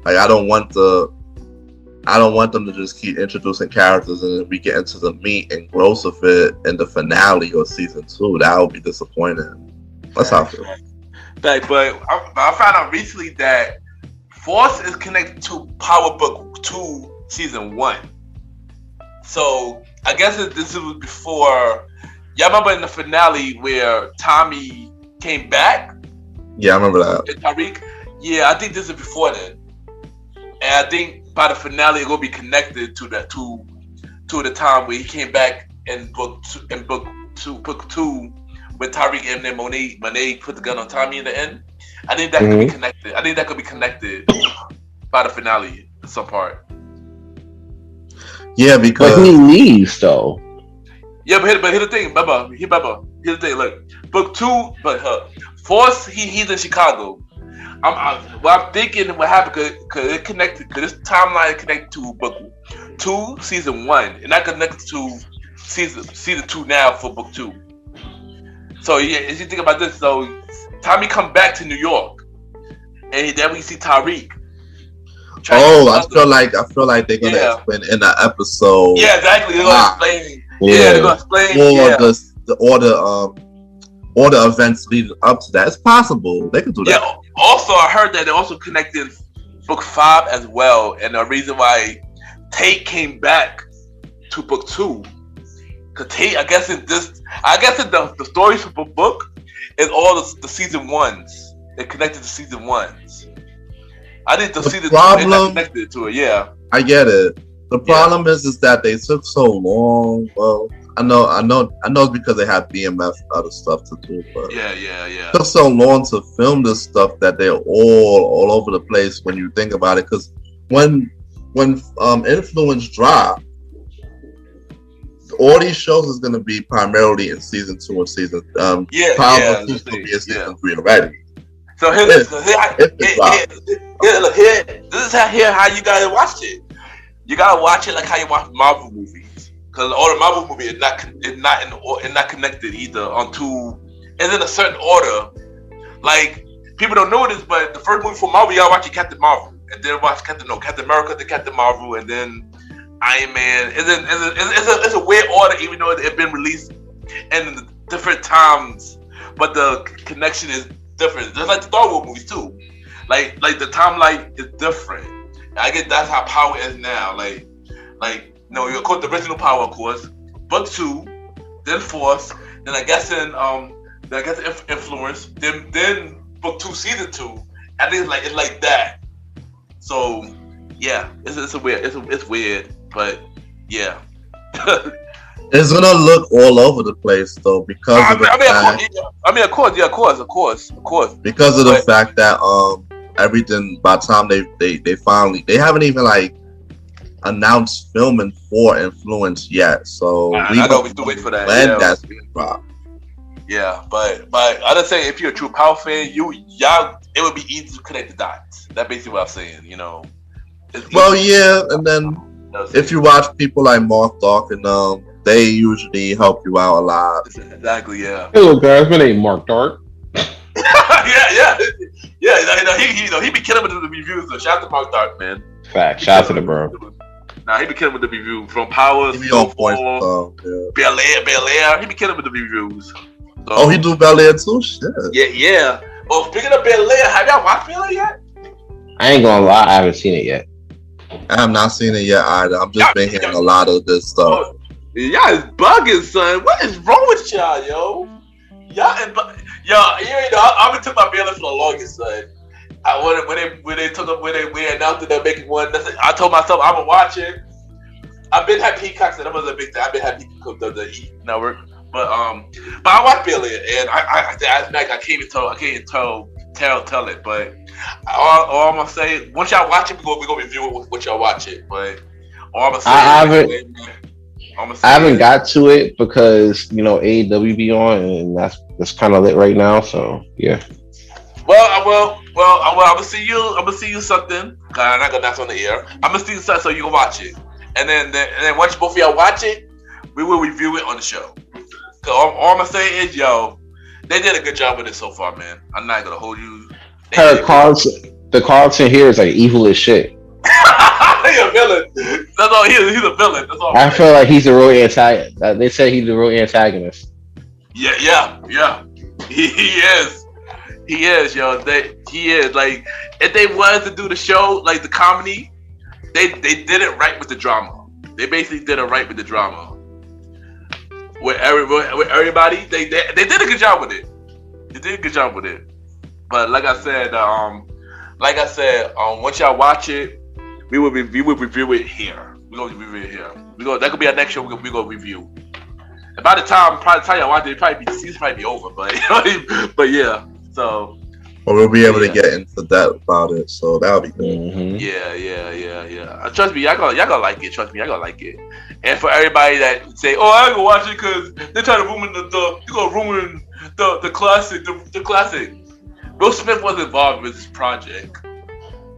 D: Like I don't want them to just keep introducing characters and then we get into the meat and gross of it in the finale or season 2. That would be disappointing. That's how I feel.
B: But I found out recently that Force is connected to Power Book 2 season 1. So I guess this was before. Y'all remember in the finale where Tommy came back?
D: Yeah, I remember that.
B: And Tariq? Yeah, I think this is before then. And I think by the finale, it's gonna be connected to the time where he came back in book two with Tariq and then Monet put the gun on Tommy in the end. I think that could be connected. I think that could be connected by the finale in some part.
D: Yeah, because
C: but he leaves though.
B: Yeah, but here's the thing, Bubba. Here's the thing. Look, book 2, but Force, he's in Chicago. I'm thinking what happened because it connected. Because this timeline is connected to book 2, season 1, and not connected to season 2 now for book 2. So yeah, as you think about this, so Tommy come back to New York, and then we see Tariq.
D: I feel like they're gonna explain in the episode.
B: Yeah, exactly. They're gonna explain. Yeah, they're gonna explain.
D: All the events leading up to that. It's possible they could do that.
B: Yeah. Also, I heard that they also connected book 5 as well, and the reason why Tate came back to book 2, because Tate, I guess the stories for book is all the season 1s. It connected to season 1s. I did the season 2 and connected to it. Yeah,
D: I get it. The problem is that they took so long. Well, I know it's because they have BMF and other stuff to do, but
B: yeah.
D: It took so long to film this stuff that they're all over the place when you think about it. Because when Influence drop, all these shows is going to be primarily in season 2 and season Power 2 is going to be in season 3 already.
B: So here, this is how you gotta watch it. You gotta watch it like how you watch Marvel movies, because all the Marvel movies is not connected either on 2, and in a certain order. Like people don't know this, but the first movie for Marvel, you gotta watch Captain Marvel, and then watch Captain America, then Captain Marvel, and then Iron Man. And then it's a weird order, even though it's been released in different times, but the connection is different. Just like the Star Wars movies too. Like the timeline is different. I guess that's how Power is now. Of course the original Power, of course. Book 2, then Force, then I guess Influence, then book 2, season 2. I think it's like that. So yeah, it's weird, but yeah.
D: It's gonna look all over the place though because of the fact.
B: Of course.
D: Because of the fact that everything. By the time they finally, they haven't even like announced filming for Influence yet. So
B: I know we still wait for that.
D: When
B: Yeah.
D: that's being dropped.
B: Yeah, but I just say if you're a true Power fan, y'all it would be easy to connect the dots. That's basically what I'm saying. You know.
D: Well, yeah, and then if you watch people like Mark Dark and they usually help you out a lot.
B: Exactly. Yeah.
E: Hello guys, my name is Mark Dark.
B: yeah. He be killing with the reviews. So shout out to Mark Dark, man.
E: Fact, shout out to the bro.
B: Nah, he be killing with the review from Power.
D: He be on point.
B: Bel Air. He be killing with the reviews. So,
D: Oh, he do Bel Air too? Shit.
B: Yeah. Oh, speaking of Bel Air, have y'all watched Bel Air yet?
E: I ain't gonna lie, I haven't seen it yet.
D: I have not seen it yet either. I'm just been hearing a lot of this stuff.
B: Oh, y'all is bugging, son. What is wrong with y'all, yo? Y'all, you ain't know. I've been talking about Bel Air for the longest, son. When they announced that they're making one, I told myself I'm gonna watch it. I've been had Peacock, so that was a big thing. I've been had Peacock, the E network, but I watched Bel Air, and I can't even tell it. But all I'm gonna say, once y'all watch it, we're gonna review it what y'all watch it. But all I'm gonna say,
E: I haven't got to it because AEW be on, and that's kind of lit right now. So yeah.
B: Well, I'm gonna see you. I'm gonna see you something. I'm not gonna that's on the air. I'm gonna see you something so you can watch it, and then once both of y'all watch it, we will review it on the show. So all I'm gonna say is, they did a good job with it so far, man. I'm not gonna hold you.
E: The Carlton here is like evil as shit.
B: He's a villain. That's all. He's a villain. That's all.
E: I feel like he's a real antagonist. They say he's a real antagonist.
B: Yeah. He is. He is, yo. He is. Like, if they was to do the show, like the comedy, they did it right with the drama. They basically did it right with the drama. With everybody, they did a good job with it. They did a good job with it. But like I said, once y'all watch it, we will review it here. We're gonna review it here. That could be our next show. We're gonna review. And by the time y'all watch it, the season probably be over. But yeah. So.
D: Or we'll be able to get into that about it. So that'll be good.
E: Mm-hmm.
B: Yeah. Trust me, y'all gonna like it. Trust me, y'all gonna like it. And for everybody that say, "Oh, I ain't gonna watch it because they're trying to ruin the classic." The classic. Will Smith was involved with this project,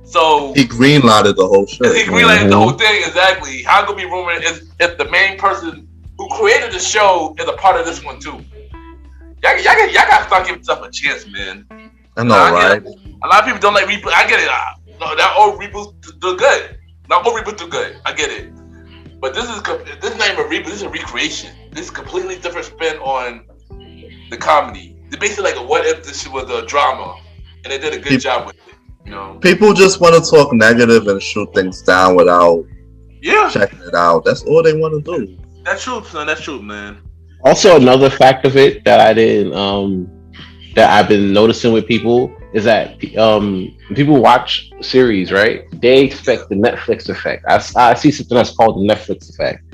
B: so
D: he greenlighted the whole show.
B: He greenlighted the whole thing, exactly. How could be rumored if the main person who created the show is a part of this one too? Y'all gotta start giving stuff a chance, man.
D: I know, right?
B: A lot of people don't like reboots. I get it. No, that old reboots do good. Not old reboots do good. I get it. But this is not even a reboot. This is a recreation. This is a completely different spin on the comedy. It's basically like a what if this was a drama, and they did a good job with it.
D: People just want to talk negative and shoot things down without checking it out. That's all they want to do.
B: That's true, son. That's true, man.
E: Also, another fact of it that I didn't that I've been noticing with people is that people watch series, right? They expect the Netflix effect. I see something that's called the Netflix effect,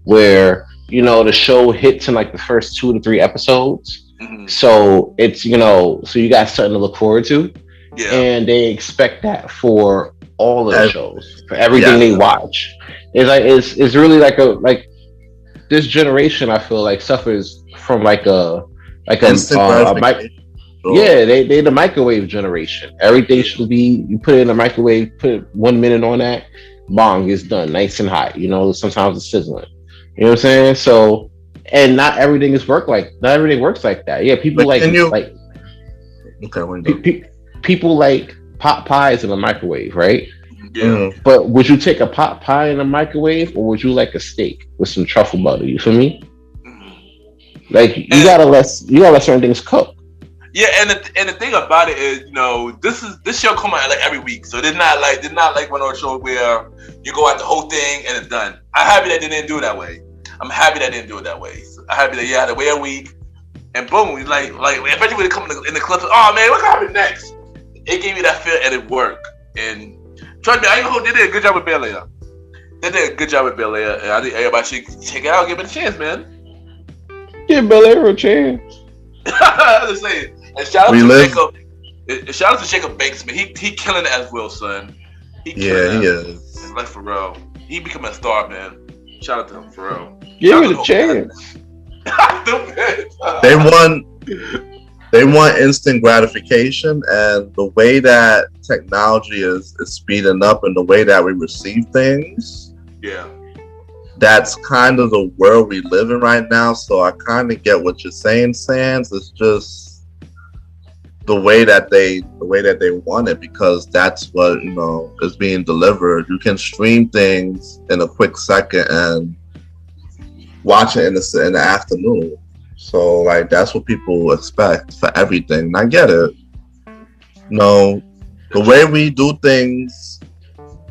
E: where the show hits in like the first 2 to 3 episodes. Mm-hmm. So it's so you got something to look forward to, and they expect that for all of the shows, for everything they watch. It's like it's really like this generation. I feel like suffers from they the microwave generation. Everything should be, you put it in the microwave, put 1 minute on that, bong, it's done, nice and hot. Sometimes it's sizzling. You know what I'm saying? So, and not everything works like that. Yeah, people people like pot pies in the microwave, right?
B: Yeah.
E: But would you take a pot pie in a microwave, or would you like a steak with some truffle butter? You feel me? Like you gotta let certain things cook.
B: Yeah, and the thing about it is, this show come out like every week, so they're not like one of those shows where you go out the whole thing and it's done. I'm happy that they didn't do it that way. I'm happy that they didn't do it that way. So I'm happy that you had to wait a week, and boom, like especially when it come in the clips. Oh man, what happened next? It gave me that feel and it worked. And trust me, they did a good job with Bel Air. They did a good job with Bel Air, and I think everybody should check it out, give it a chance, man.
E: Give Bel Air a chance.
B: I'm just saying. And shout out Shout out to Jacob Banks, man. He killing it as Will, son. He
D: is.
B: Like for real. He becoming a star, man. Shout out to him for real.
E: Give it a chance.
D: They want instant gratification, and the way that technology is speeding up and the way that we receive things.
B: Yeah.
D: That's kind of the world we live in right now. So I kind of get what you're saying, Sans. It's just the way that they want it, because that's what is being delivered. You can stream things in a quick second and watch it in the afternoon. So like that's what people expect for everything. And I get it. No, the way we do things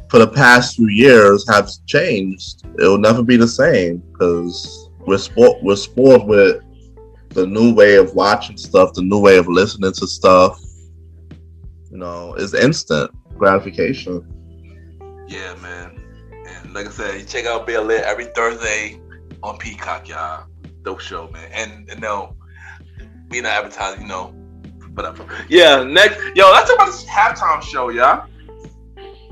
D: for the past few years have changed. It will never be the same because we're spoiled with the new way of watching stuff, the new way of listening to stuff. Is instant gratification.
B: Yeah, man. And like I said, check out Bear Lit every Thursday on Peacock, y'all. Dope show, man. And no, we not advertising, But yeah, next, let's talk about this halftime show, y'all.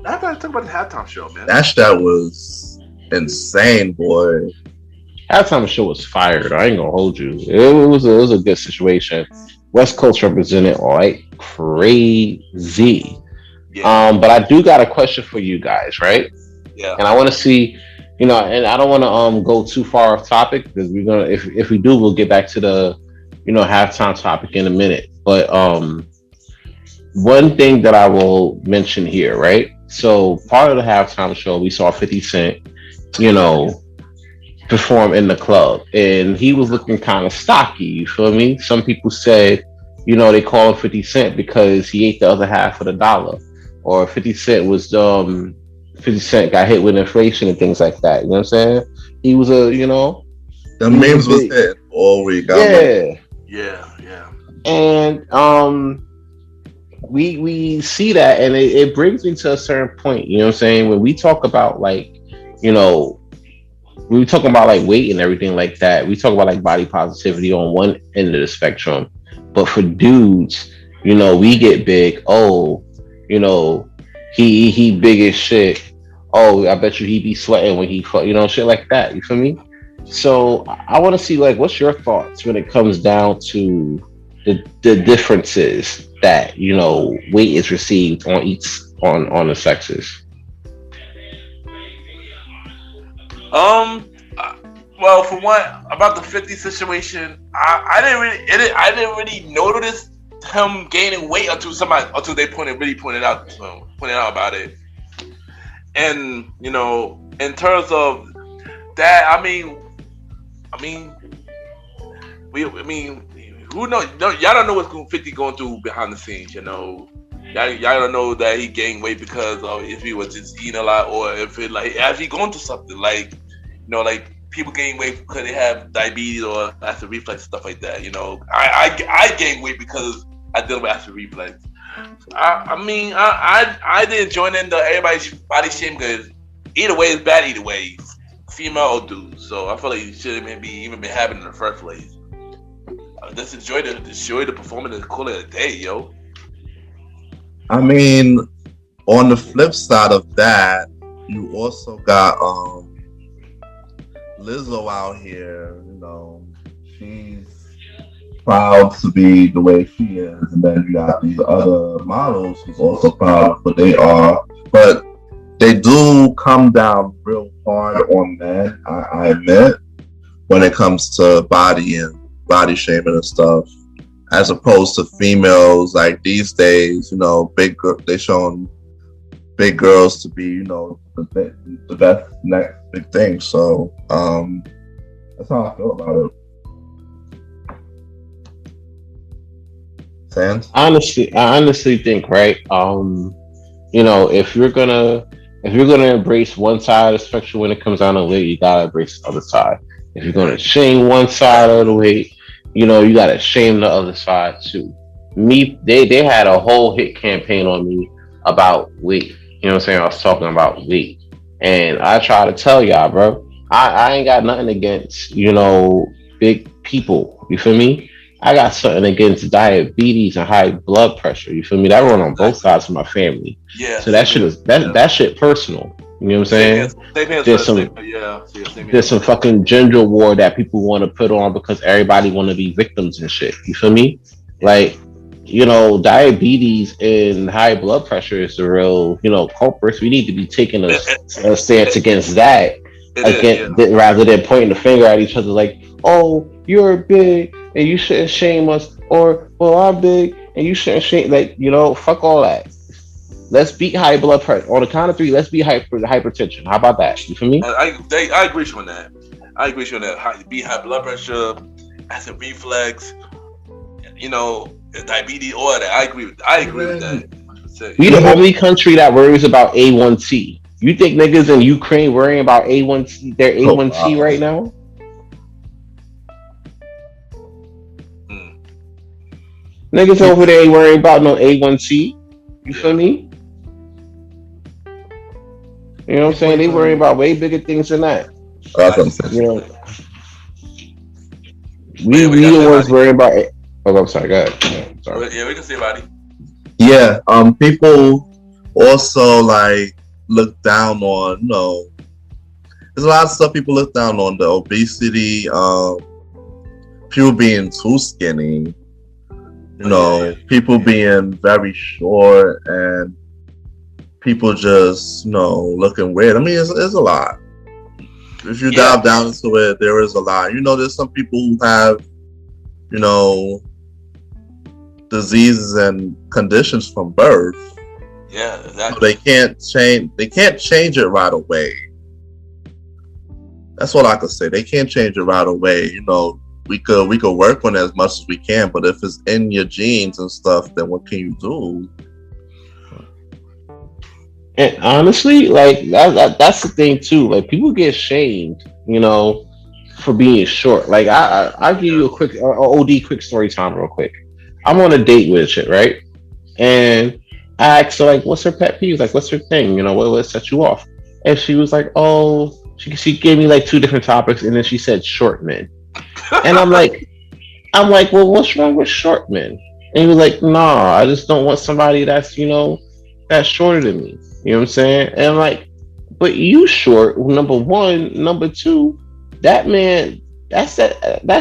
B: Let's talk about the halftime show, man.
D: That shit was insane, boy.
E: Halftime show was fired. I ain't gonna hold you. It was a good situation. West Coast represented like crazy.
B: Yeah.
E: But I do got a question for you guys, right?
B: Yeah.
E: And I want to see, and I don't want to go too far off topic because we're gonna, if we do, we'll get back to the, halftime topic in a minute. But one thing that I will mention here, right? So part of the halftime show, we saw 50 Cent, perform in the club, and he was looking kind of stocky. You feel me? Some people said, they call him 50 Cent because he ate the other half of the dollar, or 50 Cent was 50 Cent got hit with inflation and things like that. You know what I'm saying? He was the
D: memes was hit all week.
B: Yeah.
E: And we see that, and it brings me to a certain point. You know what I'm saying? When we talk about like, we talk about like weight and everything like that, we talk about like body positivity on one end of the spectrum. But for dudes, we get big. Oh, he big as shit. Oh, I bet you he be sweating when he shit like that. You feel me? So I want to see like, what's your thoughts when it comes down to the differences that weight is received on the sexes.
B: Well, for one, about the 50 situation, I didn't really notice him gaining weight until they pointed out about it. And in terms of that, I mean, who knows? Y'all don't know what's 50 going through behind the scenes. Y'all don't know that he gained weight because of if he was just eating a lot, or if it like actually going through something like like people gain weight because they have diabetes or acid reflux, stuff like that. I gained weight because I deal with acid reflux. I didn't join in the everybody's body shame because either way is bad either way, female or dude. So I feel like you shouldn't even been having it in the first place. Just enjoy the performance and call it a day, yo.
D: I mean, on the flip side of that, you also got Lizzo out here. She's proud to be the way she is, and then you got these other models who's also proud of what they are, but they do come down real hard on men. I admit, when it comes to body and body shaming and stuff, as opposed to females. Like these days, they showing big girls to be, the best next big thing. So that's how I feel about it. Sans?
E: I honestly think, right? If you're gonna embrace one side of the spectrum when it comes down to weight, you gotta embrace the other side. If you're gonna shame one side of the weight, you gotta shame the other side too. They had a whole hit campaign on me about weight. You know what I'm saying? I was talking about weight, and I try to tell y'all, bro, I ain't got nothing against big people. You feel me? I got something against diabetes and high blood pressure. You feel me? That run on both sides of my family.
B: Yeah.
E: So that shit is that shit personal. You know what I'm saying? There's some fucking gender war that people want to put on because everybody want to be victims and shit. You feel me? Like, you know, diabetes and high blood pressure is the real, you know, culprits. We need to be taking a stance against that, rather than pointing the finger at each other like, oh, you're big and you shouldn't shame us, or well, I'm big and you shouldn't shame. Like, you know, fuck all that. Let's beat high blood pressure. On the count of 3, let's beat hypertension. How about that? You feel me?
B: I agree with you on that. Beat high blood pressure, acid reflux, you know, diabetes, all of that. I agree with that. 100%.
E: We the only country that worries about A1C. You think niggas in Ukraine worrying about A1C, their A1C right now? Niggas over there ain't worrying about no A1C. You feel me? You know what I'm saying? They worrying about way bigger things than that. You know, we the ones worrying about it. Oh, I'm sorry. Go ahead. Sorry.
B: Yeah, we can see Roddy.
D: Yeah. People also like look down on. You know, there's a lot of stuff people look down on. The obesity. People being too skinny. You know, people being very short and people just, you know, looking weird. I mean, it's a lot. If you dive down into it, there is a lot. You know, there's some people who have, you know, diseases and conditions from birth.
B: Yeah, exactly.
D: So they can't change it right away. That's what I could say. They can't change it right away. You know, we could work on it as much as we can, but if it's in your genes and stuff, then what can you do?
E: And honestly, like that's the thing too. Like people get shamed, you know, for being short. Like I'll give you a quick OD quick story time real quick. I'm on a date with shit, right? And I asked her like, what's her pet peeve? Like, what's her thing? You know, what set you off? And she was like, oh, she gave me like 2 different topics, and then she said short men. And I'm like, well, what's wrong with short men? And he was like, nah, I just don't want somebody that's, you know, that's shorter than me. You know what I'm saying? And I'm like, but you short, number one. Number two, that man, that's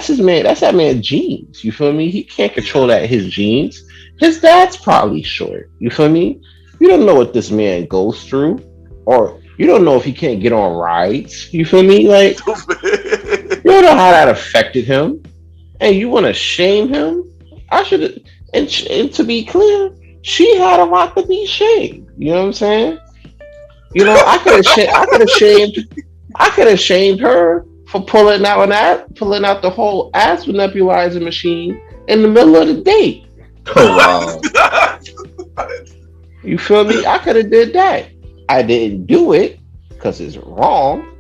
E: his man, that's that man's genes. You feel me? He can't control that, his genes. His dad's probably short. You feel me? You don't know what this man goes through, or you don't know if he can't get on rides. You feel me? Like, you don't know how that affected him, and you want to shame him. I should, and to be clear, she had a lot to be shamed. You know what I'm saying? You know, I could have shamed her for pulling out the whole ass nebulizer machine in the middle of the date.
D: Oh wow!
E: You feel me? I could have did that. I didn't do it because it's wrong.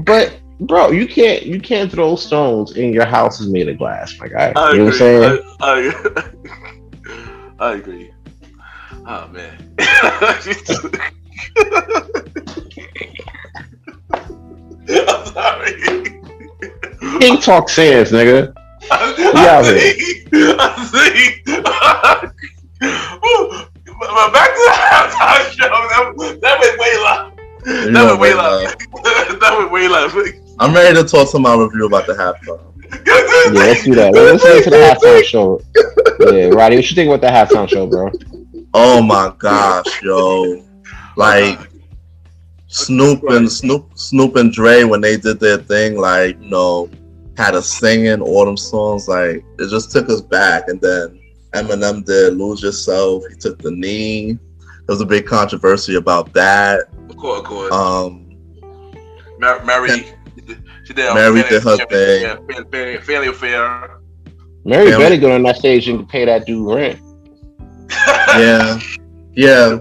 E: But bro, you can't throw stones and your house is made of glass, my guy. You know what I'm saying?
B: I agree. Oh man. I'm sorry.
E: King talk sense, nigga.
B: But back to the halftime show. That went way left. That went way left.
D: I'm ready to talk to my review about the halftime.
E: Yeah, let's do that. Let's get to the halftime show. Yeah, Roddy, what you think about the halftime show, bro?
D: Oh my gosh, yo! Like Snoop and Dre, when they did their thing, like, you know, had us singing all them songs, like it just took us back. And then Eminem did "Lose Yourself." He took the knee. There was a big controversy about that.
B: Of course.
D: Mary did her thing.
B: Family affair.
E: Mary better go on that stage and pay that dude rent.
D: Yeah. Yo,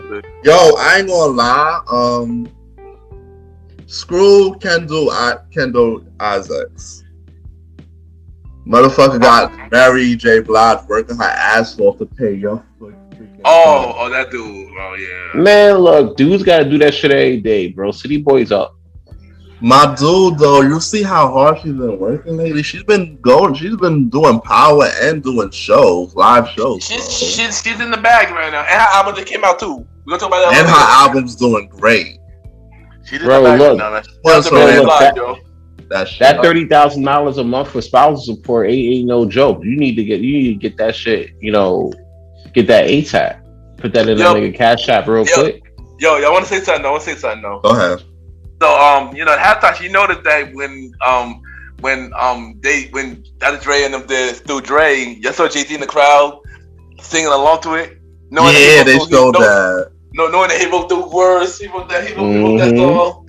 D: I ain't gonna lie. Screw Kendall Isaacs. Motherfucker got Mary J. Blige working her ass off to pay yo.
B: Oh, that dude. Oh yeah.
E: Man, look, dudes gotta do that shit every day, bro. City boys up.
D: My dude, though, you see how hard she's been working lately. She's been doing power and doing shows, live shows.
B: She's in the bag right now, and her album that came out too. We're gonna talk about that.
D: And her album's doing great.
B: She's in the bag right now.
E: That $30,000 a month for spousal support ain't no joke. You need to get that shit. Get that ASAP. Put that in that nigga Cash App real quick.
B: Yo, I want to say something. Though.
D: Go ahead.
B: So at halftime, she noticed that when Dr. Dre and them did through Dre, you saw Jay-Z in the crowd singing along to it.
D: They showed that.
B: Knowing that he wrote the words, he wrote that song.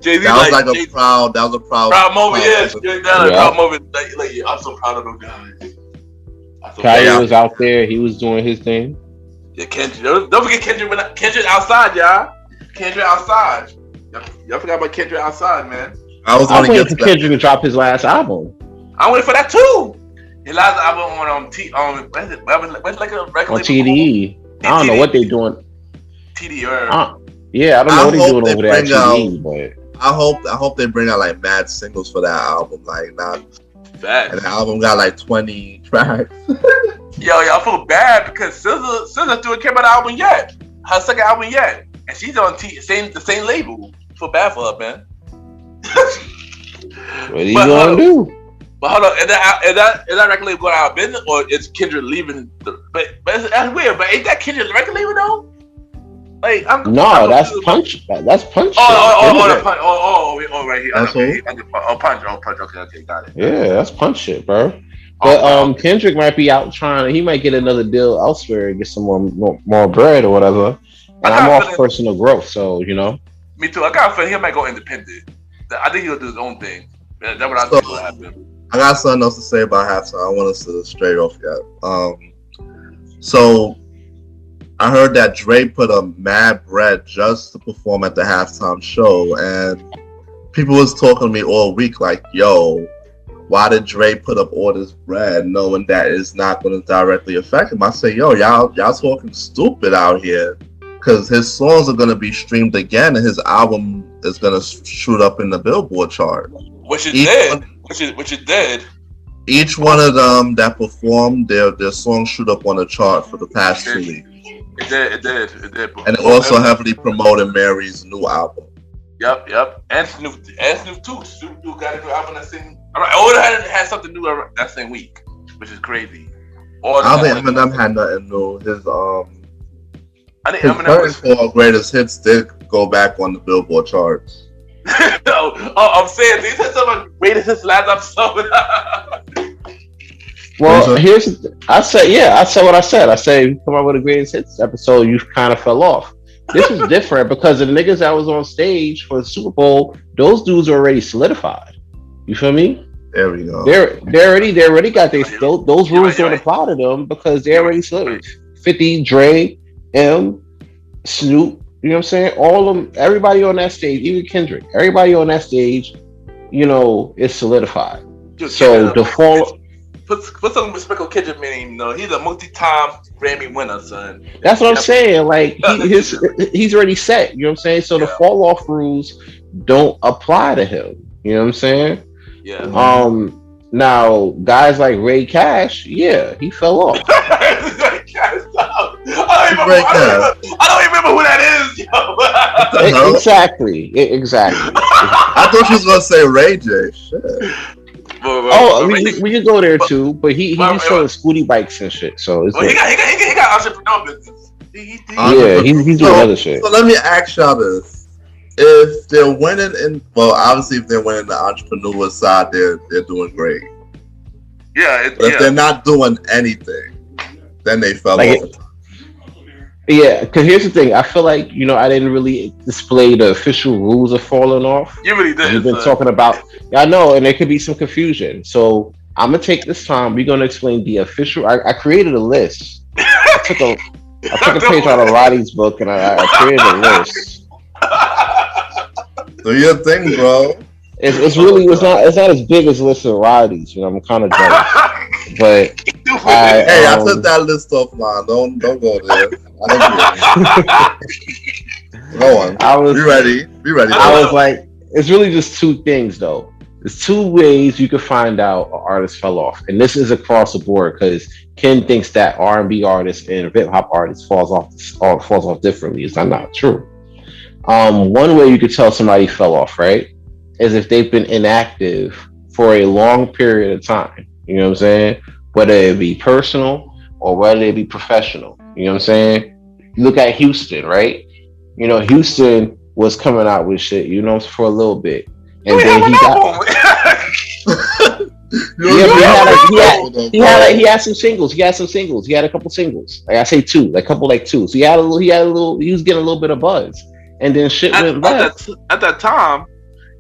B: Jay-Z
D: that was a proud
B: moment. Yes, proud moment. Like, I'm so proud of them guys.
E: Kanye was out there. He was doing his thing.
B: Yeah, Kendrick. Don't forget Kendrick outside, y'all. Kendrick outside. Y'all forgot about Kendrick outside, man.
D: I was
E: waiting for Kendrick to drop his last album.
B: I waited for that too. His last album on what's like a record
E: on TDE. I don't know what they're doing.
B: TDE.
E: I don't know what they're doing over there at TDE, but
D: I hope they bring out like mad singles for that album. Like not
B: bad.
D: And the album got like 20 tracks.
B: Yo, I feel bad because SZA still came out album yet. Her second album yet. And she's on the same label. I feel bad for her, man.
E: What are you gonna do?
B: But hold on, is that record label going out of business, or is Kendrick leaving? But that's weird. But ain't that Kendrick record label though? Like,
E: that's Punch. That's Punch.
B: Right here. Punch. Okay, got it.
E: Yeah, that's Punch shit, bro. But Kendrick might be out trying. He might get another deal elsewhere and get some more bread or whatever. And I'm all for personal growth, so
B: Me too. I got a feeling he might go independent. I think he'll do his own thing. That's what I think will happen.
D: I got something else to say about halftime. I want us to straight off yet. So I heard that Dre put up mad bread just to perform at the halftime show, and people was talking to me all week like, "Yo, why did Dre put up all this bread knowing that it's not going to directly affect him?" I say, "Yo, y'all talking stupid out here." Because his songs are going to be streamed again, and his album is going to shoot up in the Billboard chart.
B: Which it did.
D: Each one of them that performed, their songs shoot up on the chart for the past 2 weeks.
B: It did.
D: And it also heavily promoted Mary's new album.
B: Yep. And Snoop too. Snoop got a new album that same. Or had something new that same week, which is crazy.
D: I don't think Eminem had nothing new. His
B: I think
D: his
B: Eminem
D: four greatest hits did go back on the Billboard charts.
B: I'm saying these are some of the greatest hits last episode.
E: Well, I said what I said. I said, you come up with a greatest hits episode, you kind of fell off. This is different because the niggas that was on stage for the Super Bowl, those dudes are already solidified. You feel me?
D: There we go.
E: They already got those rules don't apply to them because they're already solidified. 50, Dre, M, Snoop, you know what I'm saying? All of them, everybody on that stage, even Kendrick, everybody on that stage, is solidified. So the fall.
B: Put some respect on Kendrick, man. He's a multi-time Grammy winner, son.
E: That's what I'm saying. Like he's already set. You know what I'm saying? So the fall off rules don't apply to him. You know what I'm saying?
B: Yeah.
E: Now guys like Ray Cash, he fell off.
B: I don't even remember who that is, yo.
E: Exactly.
D: I thought you was gonna say Ray J. Shit.
E: We could go there too, but he just showing scooty bikes and shit. So it's
B: he got entrepreneur business.
E: He's doing other shit.
D: So let me ask y'all this: if they're winning obviously if they're winning the entrepreneur side, they're doing great.
B: Yeah,
D: but if they're not doing anything, then they fell off.
E: Yeah, because here's the thing. I feel like, I didn't really display the official rules of falling off.
B: You really did.
E: We've been talking about, I know, and there could be some confusion. So I'm going to take this time. We're going to explain the official. I created a list. I took a page out of Roddy's book and I created a list.
D: Do your thing, bro.
E: It's not as big as the list of Roddy's. I'm kind of jealous. But
D: I took that list offline. Don't go there. Go on. Be ready.
E: I was like, it's really just two things though. There's two ways you can find out an artist fell off, and this is across the board because Ken thinks that R&B artists and hip hop artists falls off differently. It's not true. One way you could tell somebody fell off, right, is if they've been inactive for a long period of time. You know what I'm saying? Whether it be personal or whether it be professional. You know what I'm saying? You look at Houston, right? You know, Houston was coming out with shit, you know, for a little bit. And then he got he had some singles. He had a couple singles. Like I say two. So he was getting a little bit of buzz. And then shit went left.
B: At that time.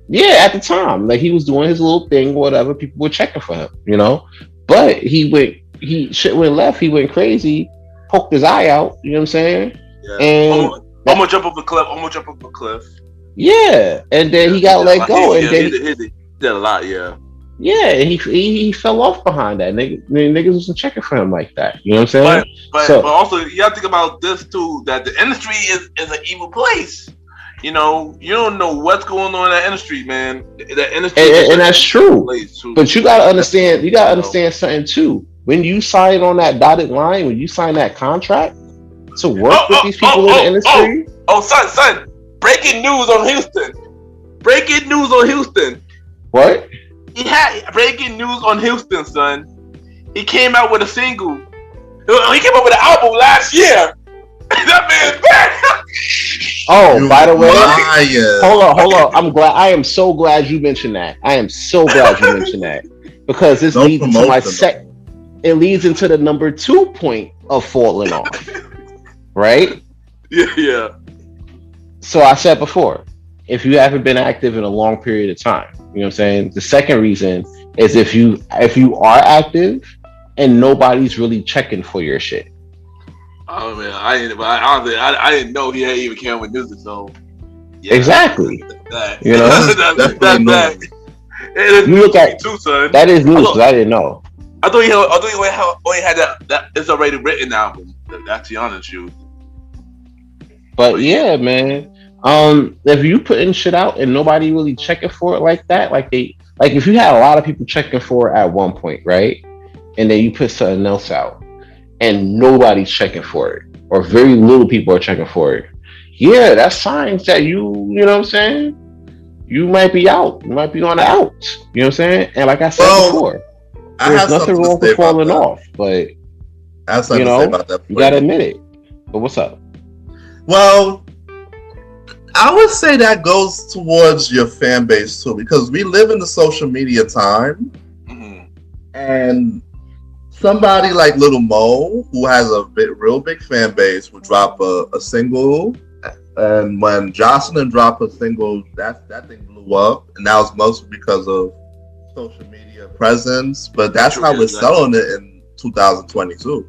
E: Yeah, at the time. Like he was doing his little thing, whatever. People were checking for him, you know? But shit went left, he went crazy, poked his eye out, you know what I'm saying?
B: Yeah.
E: And
B: I'm gonna jump up a cliff.
E: Yeah, and then he got let go, and then
B: he did a lot. Yeah,
E: and he fell off behind that. Niggas wasn't checking for him like that. You know what I'm saying?
B: But also you have to think about this too: that the industry is an evil place. You know, you don't know what's going on in that industry, man. That industry,
E: and that's true. But you gotta understand. You gotta understand something too. When you sign on that dotted line, when you sign that contract to work with these people in the industry.
B: Son. Breaking news on Houston. What? He had breaking news on Houston, son. He came out with a single. He came out with an album last year. That man's back.
E: Oh, by the way, hold on. I am so glad you mentioned that. Because this leads into my it leads into the number 2 point of falling off. Right?
B: Yeah.
E: So I said before, if you haven't been active in a long period of time, you know what I'm saying? The second reason is if you are active and nobody's really checking for your shit.
B: Oh man, I didn't know he had even came with music, so
E: yeah, exactly. You know,
B: that's
E: you look at
B: too, son.
E: That is news because I didn't know.
B: I thought he only had that it's already written album. That's the honest truth.
E: But yeah, man. If you putting shit out and nobody really checking for it like that, like if you had a lot of people checking for it at one point, right? And then you put something else out and nobody's checking for it, or very little people are checking for it. Yeah, that's signs that you know what I'm saying? You might be out. You might be on the outs. You know what I'm saying? And like I said before, there's nothing wrong with falling off, but
D: I have something to say about that.
E: You gotta admit it. But what's up?
D: Well, I would say that goes towards your fan base too, because we live in the social media time, and somebody like Little Mo, who has a real big fan base, would drop a single, and when Jocelyn dropped a single, that thing blew up, and that was mostly because of social media presence. But that's how we're selling it in 2022.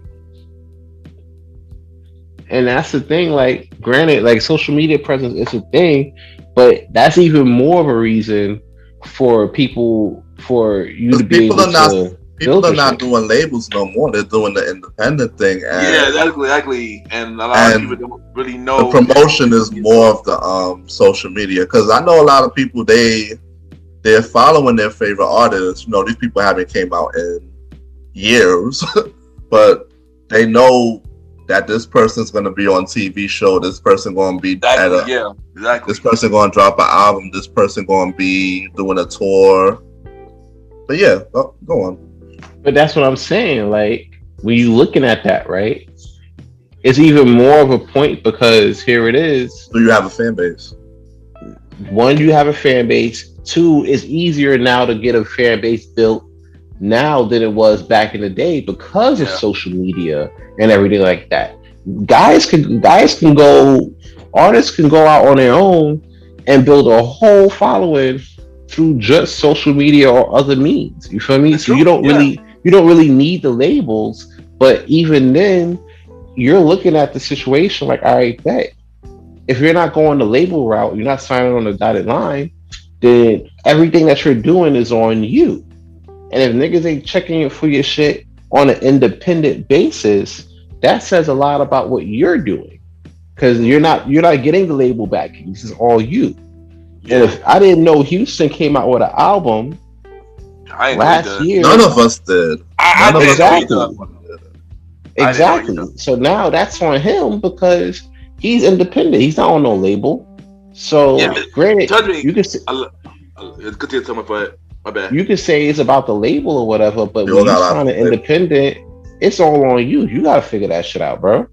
E: And that's the thing, like, granted, like, social media presence is a thing, but that's even more of a reason for people, for you to be able to...
D: People are not doing labels no more. They're doing the independent thing. And,
B: yeah, exactly. And a lot of people don't really know.
D: The promotion is more of the social media. Because I know a lot of people, they're following their favorite artists. You know, these people haven't came out in years, but they know that this person's going to be on TV show. This person going to be This person going to drop an album. This person going to be doing a tour. But yeah, go on.
E: But that's what I'm saying. Like, when you looking at that, right? It's even more of a point because here it is.
D: Do you have a fan base?
E: One, you have a fan base. Two, it's easier now to get a fan base built now than it was back in the day because of social media and everything like that. Artists can go out on their own and build a whole following through just social media or other means. You feel me? That's so true. You don't really need the labels, but even then, you're looking at the situation like, all right, bet. If you're not going the label route, you're not signing on the dotted line, then everything that you're doing is on you. And if niggas ain't checking for your shit on an independent basis, that says a lot about what you're doing. Because you're not getting the label back. This is all you. And if I didn't know Houston came out with an album
B: I ain't
E: last year.
D: None of us did.
B: I didn't
E: Exactly.
B: know either.
E: Exactly. So now that's on him because he's independent. He's not on no label. So granted,
B: Touch me.
E: you can say,
B: Continue to tell me, but my bad.
E: you can say it's about the label or whatever, but
D: You
E: when you
D: got
E: sign an independent, it's all on you. You got to figure that shit out, bro.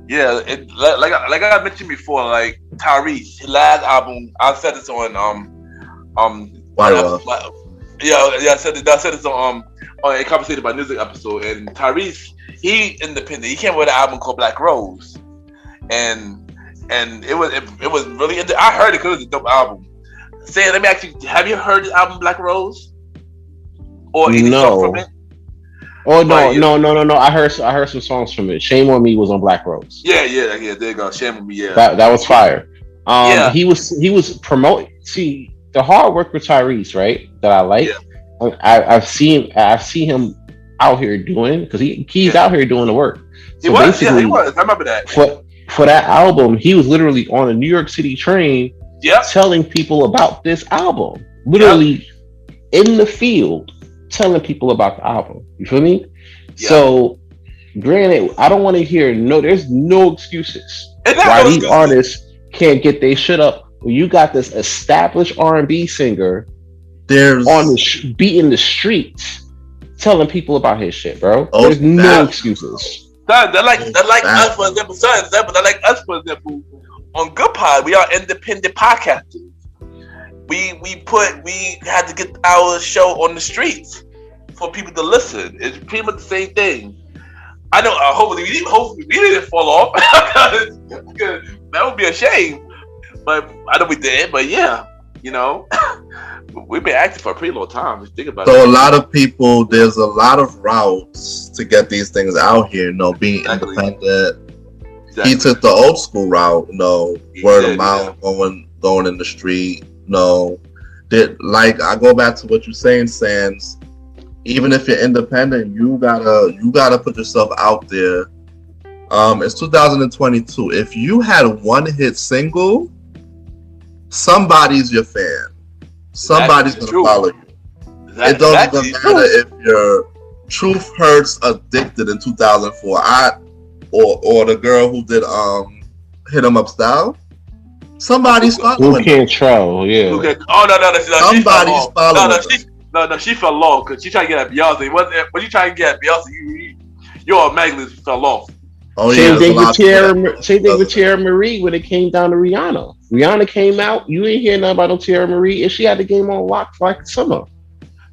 B: Yeah, like I mentioned before, like Tyrese, his last album, I said this on I said this on a conversation about music episode, and Tyrese, he independent. He came with an album called Black Rose, and it was really. I heard it because it was a dope album. Let me ask you: have you heard the album Black Rose? Or any song from it?
E: Oh no! I heard some songs from it. Shame on Me was on Black Rose.
B: Yeah. There you go. Shame on Me. Yeah,
E: that was fire. He was promoting. See, the hard work with Tyrese, right? That I like. Yeah. I've seen him out here doing because he's out here doing the work. So
B: he was. I remember that.
E: For that album, he was literally on a New York City train, telling people about this album. Literally in the field, telling people about the album. You feel me? Yeah. So, granted, I don't want to hear there's no excuses why these artists can't get their shit up. When you got this established R&B singer on beating the streets, telling people about his shit, bro. There's no excuses.
B: They're like us, for example. They're like us, for example. On Good Pod, we are independent podcasters. We had to get our show on the streets for people to listen. It's pretty much the same thing. I know. Hopefully we didn't fall off. That would be a shame. But I know we did. But yeah, we've been active for a pretty long time. Just think about it.
D: So a lot of people, there's a lot of routes to get these things out here. Being independent. Exactly. He took the old school route. Word of mouth, going in the street. Like I go back to what you're saying, Sans. Even if you're independent, you gotta put yourself out there. It's 2022. If you had one hit single, somebody's your fan. Somebody's gonna follow you. It don't even matter if your Truth Hurts Addicted in 2004. Or the girl who did Hit 'Em Up Style. Somebody's following.
E: Who can't troll? Yeah.
D: Somebody's following.
B: No, she fell off because she tried to get at Beyonce. When you try to get at Beyonce, you automatically fell off.
E: Same thing with Tierra Marie when it came down to Rihanna. Rihanna came out. You ain't hear nothing about no Tierra Marie, and she had the game on lock for like summer.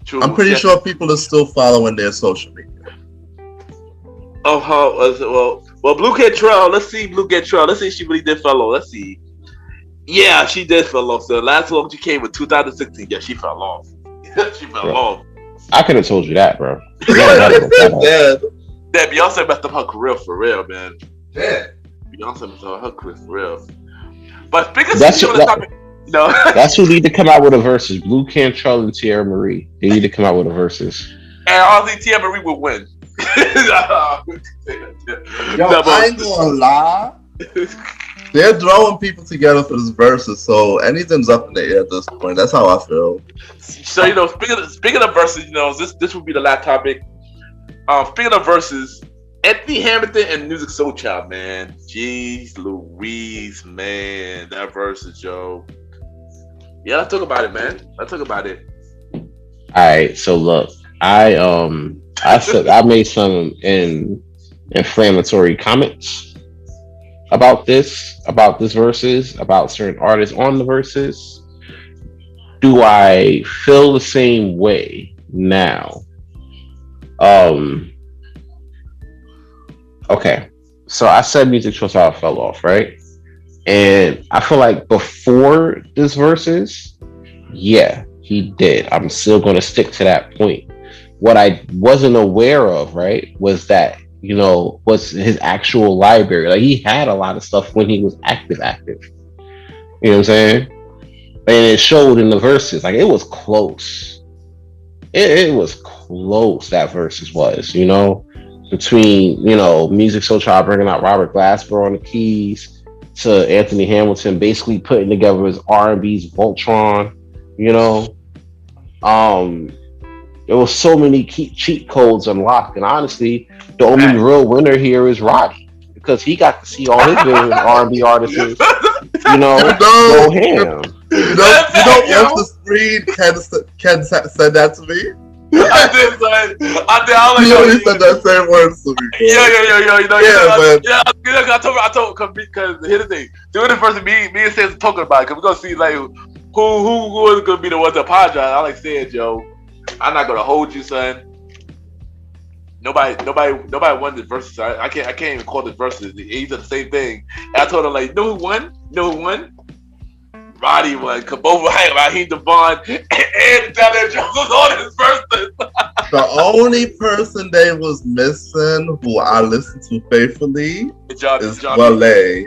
B: True.
D: I'm pretty sure people are still following their social media.
B: Well, Blue Kid Trail. Let's see Blue Kid Trail. Let's see if she really did follow. Let's see. Yeah, she did fall off. So the last one she came with 2016. Yeah, she fell off. She fell off.
E: I could have told you that, bro.
B: That Beyonce messed up her career for real, man. Yeah. Beyonce messed up her career for real. But speaking of the topic,
E: that's who need to come out with a versus. Blue Cantrell and Tierra Marie. They need to come out with a versus.
B: And honestly, Tierra Marie would win.
D: I ain't gonna lie. They're throwing people together for this versus, so anything's up in the air at this point. That's how I feel.
B: So speaking of versus, this would be the last topic. Speaking of versus, Anthony Hamilton and Musiq Soulchild, man. Jeez Louise, man, that versus, yo. Yeah, let's talk about it, man. Let's talk about it.
E: All right, so look, I made some inflammatory comments about this versus, about certain artists on the versus. Do I feel the same way now? Okay, so I said Musiq Soulchild fell off, right? And I feel like before this versus, yeah, he did. I'm still going to stick to that point. What I wasn't aware of, right, was that, was his actual library. Like, he had a lot of stuff when he was active. You know what I'm saying? And it showed in the verses. Like, it was close. It was close, that versus was, between, Musiq Soulchild bringing out Robert Glasper on the keys, to Anthony Hamilton, basically putting together his R&B's Voltron. You know, there was so many cheat codes unlocked, and honestly, the only real winner here is Roddy because he got to see all his favorite R&B artists. You know, go ham.
D: You know, off the screen, Ken said that to me.
B: I did, son.
D: He only said that same words to me.
B: I told because here's the thing. Doing the first, me and Sam's talking about it because we're gonna see like who is gonna be the one to apologize. I like said, yo, I'm not gonna hold you, son. Nobody won the verses. I can't even call it verses. He said the same thing. And I told him like, know who won? Roddy won. Cause both Raheem Devon and Donald Jones was on his verses.
D: The only person they was missing, who I listen to faithfully, is Wale.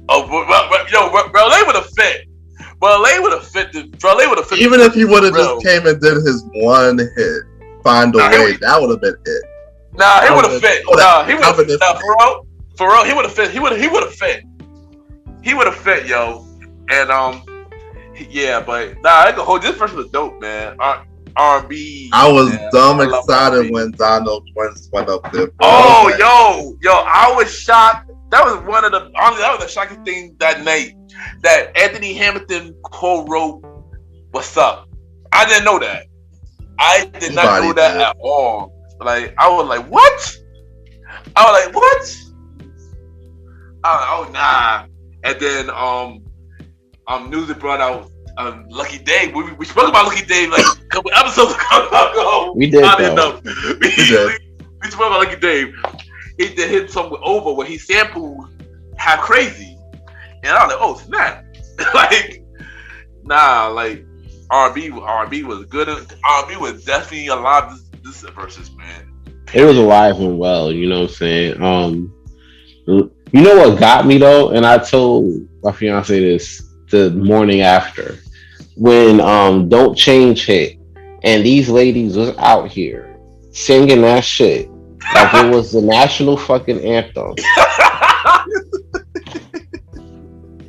B: Oh, Wale would have fit. Wale would have fit.
D: Even if he would have just came and did his one hit, Find a Way, that would have been it.
B: Nah, he would have fit. Nah, he would have fit. For real, he would have fit. He would have fit. He would have fit, yo. And yeah, but nah, I can hold this person was dope, man. R&B.
D: I was excited when Donald Twins went up there. Bro.
B: Oh, yo, I was shocked. That was that was the shocking thing that night. That Anthony Hamilton co-wrote "What's Up." I didn't know that. I did not know that at all. Like I was like, what? Oh nah. And then Musiq brought out Lucky Day. We spoke about Lucky Day like a couple episodes ago.
E: We did.
B: We spoke about Lucky Day. He did hit something with Over where he sampled Have Crazy, and I was like, oh snap! Like, nah, like R&B was good. R&B was definitely alive. This versus, man.
E: It was alive and well. You know what I'm saying? You know what got me though, and I told my fiance this the morning after when "Don't Change" hit, and these ladies was out here singing that shit like it was the national fucking anthem.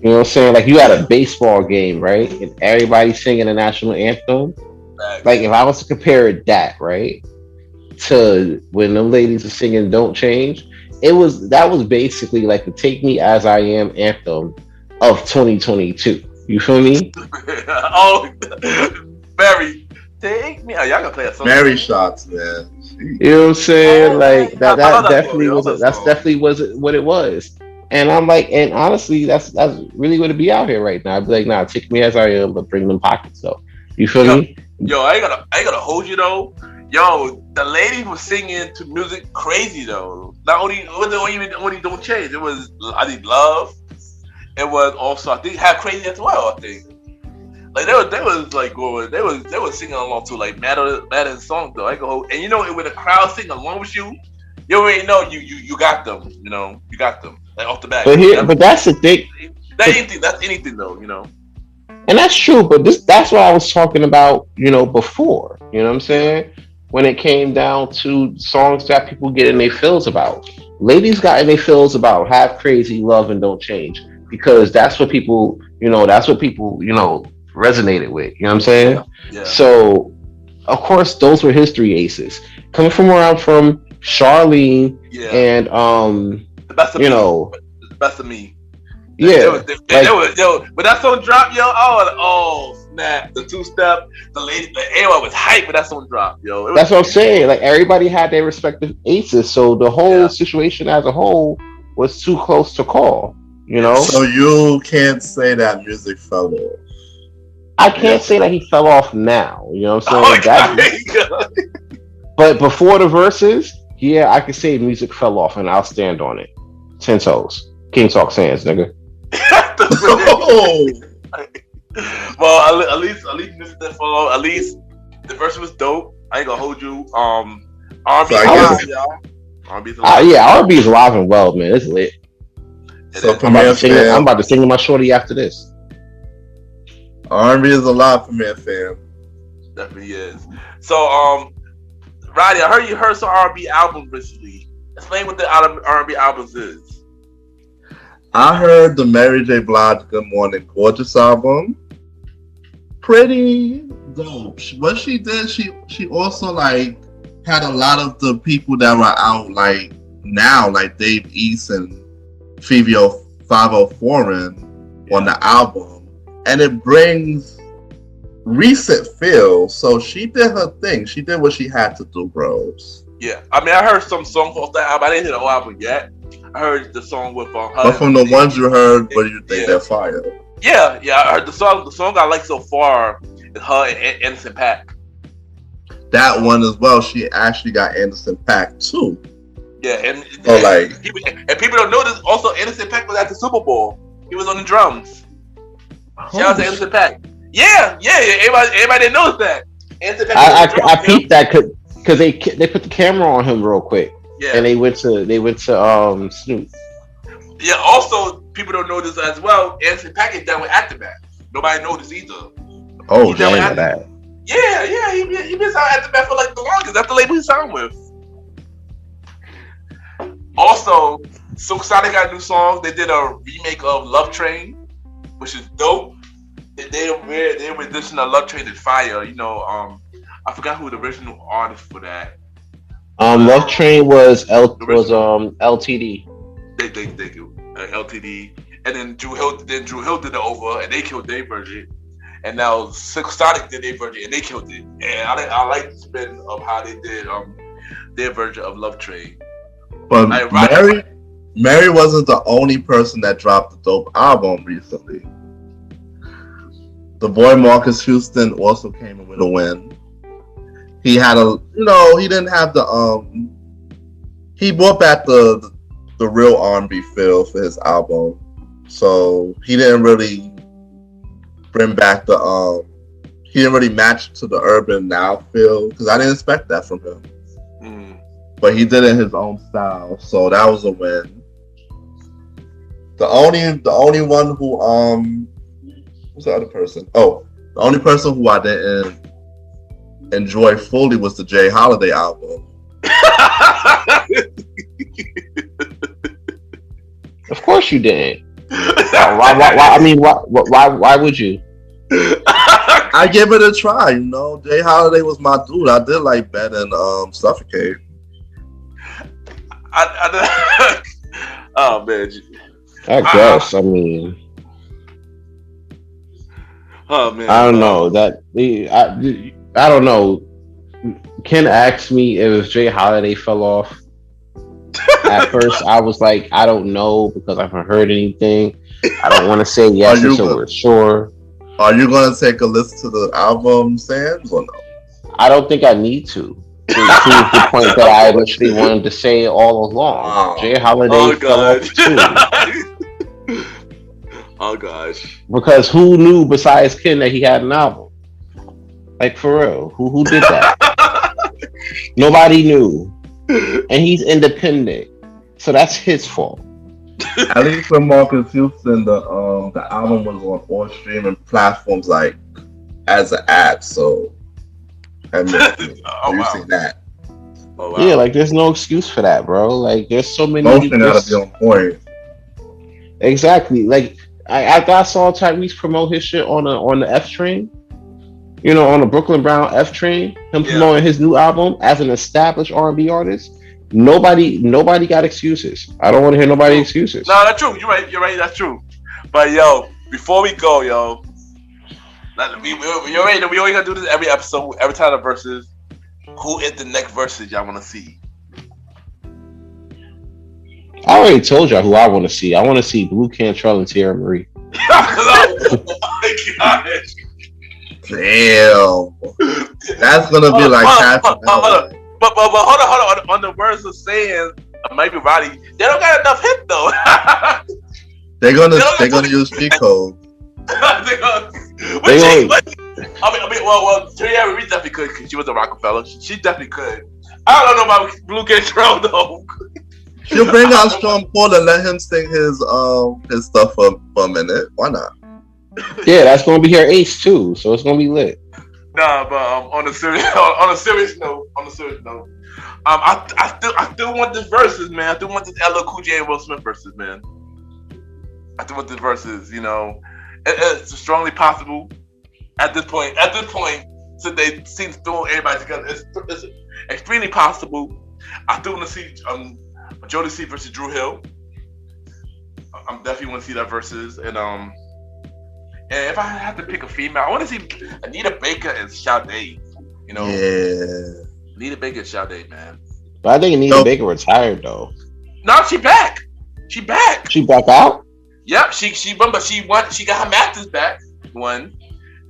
E: You know what I'm saying? Like you had a baseball game, right? And everybody singing the national anthem. Like if I was to compare that, right, to when them ladies are singing "Don't Change," that was basically like the "Take Me As I Am" anthem of 2022. You feel me?
B: Oh, Barry, take me. Oh, y'all gonna play a song?
D: Mary shots, man.
E: You know what I'm saying? Like that definitely wasn't what it was. And I'm like, and honestly, that's really going to be out here right now. I'd be like, nah, take me as I am, but bring them pockets though. You feel me?
B: Yo, I ain't gonna hold you though. Yo, the lady was singing to Musiq crazy though. Not only Don't Change. It was I Need Love. It was also I think Have Crazy as well. I think like they was like going they was singing along to like Madden song though. I go hold, and you know when the crowd sing along with you, you already know you got them. You know you got them. Like off the back.
E: But that's the thing.
B: That's anything though, you know.
E: And that's true, but that's what I was talking about, you know, before. You know what I'm saying? When it came down to songs that people get in their feels about. Ladies got in their feels about Have Crazy, Love, and Don't Change. Because that's what people, resonated with. You know what I'm saying?
B: Yeah.
E: So of course those were history aces. Coming from Charlene and
B: the best of me. The best of me.
E: Yeah.
B: But that song dropped, yo. Oh snap! The two-step, the everyone was hyped, but that song dropped, yo.
E: That's what I'm saying. Like everybody had their respective aces, so the whole situation as a whole was too close to call. You know.
D: So you can't say that Musiq fell off.
E: I can't say that he fell off now. You know what I'm saying? But before the verses, yeah, I can say Musiq fell off, and I'll stand on it. 10 toes. King Talk Sands, nigga.
B: Well, at least Musiq didn't fall off. At least the verse was dope. I ain't gonna hold you. R&B is alive, y'all. R&B is alive.
E: Yeah, R&B is alive and well, man. It's lit.
D: So
E: I'm about to sing to my shorty after this.
D: R&B is alive for me, fam.
B: Definitely is. So, Roddy, I heard you heard some R&B albums recently. Explain what the R&B albums is.
D: I heard the Mary J. Blige "Good Morning Gorgeous" album. Pretty dope. What she did, she also like had a lot of the people that were out like now, like Dave East and Phoebe 504 on the album, and it brings recent feel. So she did her thing. She did what she had to do, bros.
B: Yeah, I mean, I heard some songs off that album. I didn't hear the whole album yet. I heard the song with her.
D: But from the ones you heard, what do you think they're fire?
B: Yeah, I heard the song. The song I like so far is her and Anderson .Paak.
D: That one as well. She actually got Anderson .Paak too.
B: Yeah, and people don't know this. Also, Anderson .Paak was at the Super Bowl. He was on the drums. Shout out to Anderson .Paak. Yeah. Everybody didn't know that. Anderson .Paak.
E: I peeped that because they put the camera on him real quick. Yeah. And they went to Snoop.
B: Yeah. Also, people don't know this as well. Anderson .Paak is done with Acrobat. Nobody knows this either.
D: Oh, damn that.
B: Yeah. He been signed Acrobat for like the longest. That's the label he signed with. Also, Soulchild got a new song. They did a remake of Love Train, which is dope. They rendition of Love Train is fire. You know, I forgot who the original artist for that.
E: Love Train was LTD.
B: They LTD, and then Drew Hill did it over, and they killed their version. And now Soulchild did their version, and they killed it. And I like the spin of how they did their version of Love Train.
D: But Mary wasn't the only person that dropped a dope album recently. The boy Marcus Houston also came in with a win. He had he didn't have the he brought back the real R&B feel for his album. So he didn't really bring back he didn't really match to the urban now feel, because I didn't expect that from him. But he did it in his own style, so that was a win. The only one who who's the other person? Oh, the only person who I didn't enjoy fully was the Jay Holiday album.
E: Of course you didn't. Why would you?
D: I gave it a try. Jay Holiday was my dude. I did like Bet and Suffocate.
B: Oh man.
E: I guess. I mean.
B: Oh man.
E: I don't know I don't know. Ken asked me if Jay Holiday fell off. At first, I was like, I don't know, because I haven't heard anything. I don't want to say yes until we're sure.
D: Are you gonna take a listen to the album, Sands, or no?
E: I don't think I need to prove the point that I initially wanted to say all along.
D: Oh.
E: Jay Holiday fell off too.
B: Oh gosh!
E: Because who knew besides Ken that he had an album? Like, for real, who did that? Nobody knew, and he's independent, so that's his fault.
D: At least for Marcus Houston, the album was on all streaming platforms, like as an ad. So, have you seen that?
B: Oh, wow.
E: Yeah, like there's no excuse for that, bro. Like there's so many.
D: Motion gotta be on point.
E: Exactly. Like I saw Tyrese promote his shit on the F train. On the Brooklyn Brown F train, him promoting his new album as an established R&B artist. Nobody got excuses. I don't want to hear nobody excuses.
B: No, that's true. You're right. That's true. But before we go, we already gotta do this every episode, every time the verses. Who is the next verses y'all want to see?
E: I already told y'all who I want to see. I want to see Blue Cantrell and Tierra Marie.
B: Oh my gosh.
D: Damn. That's gonna be like
B: hold on. But hold on. On the words of saying maybe Roddy, they don't got enough hit though.
D: they're gonna use cheat code.
B: Well, Tierra Marie definitely could, because she was a Rockefeller. She definitely could. I don't know about Blue Cantrell though.
D: She'll bring out Sean Paul and let him sing his stuff for a minute. Why not?
E: Yeah, that's gonna be her ace too, so it's gonna be lit.
B: Nah, but on a serious note, I still want this versus, man. I still want this LL Cool J and Will Smith versus, man. I think with the Verzuz, it's strongly possible at this point. Since they seem to throw everybody together, it's extremely possible. I do want to see Jodeci versus Drew Hill. I'm definitely want to see that Verzuz, and if I have to pick a female, I want to see Anita Baker and Sade.
D: Yeah.
B: Anita Baker and Sade, man.
E: But I think Anita Baker retired though.
B: No, she back. She back.
E: She back out?
B: Yep. She won, but she won. She got her masters back. Won.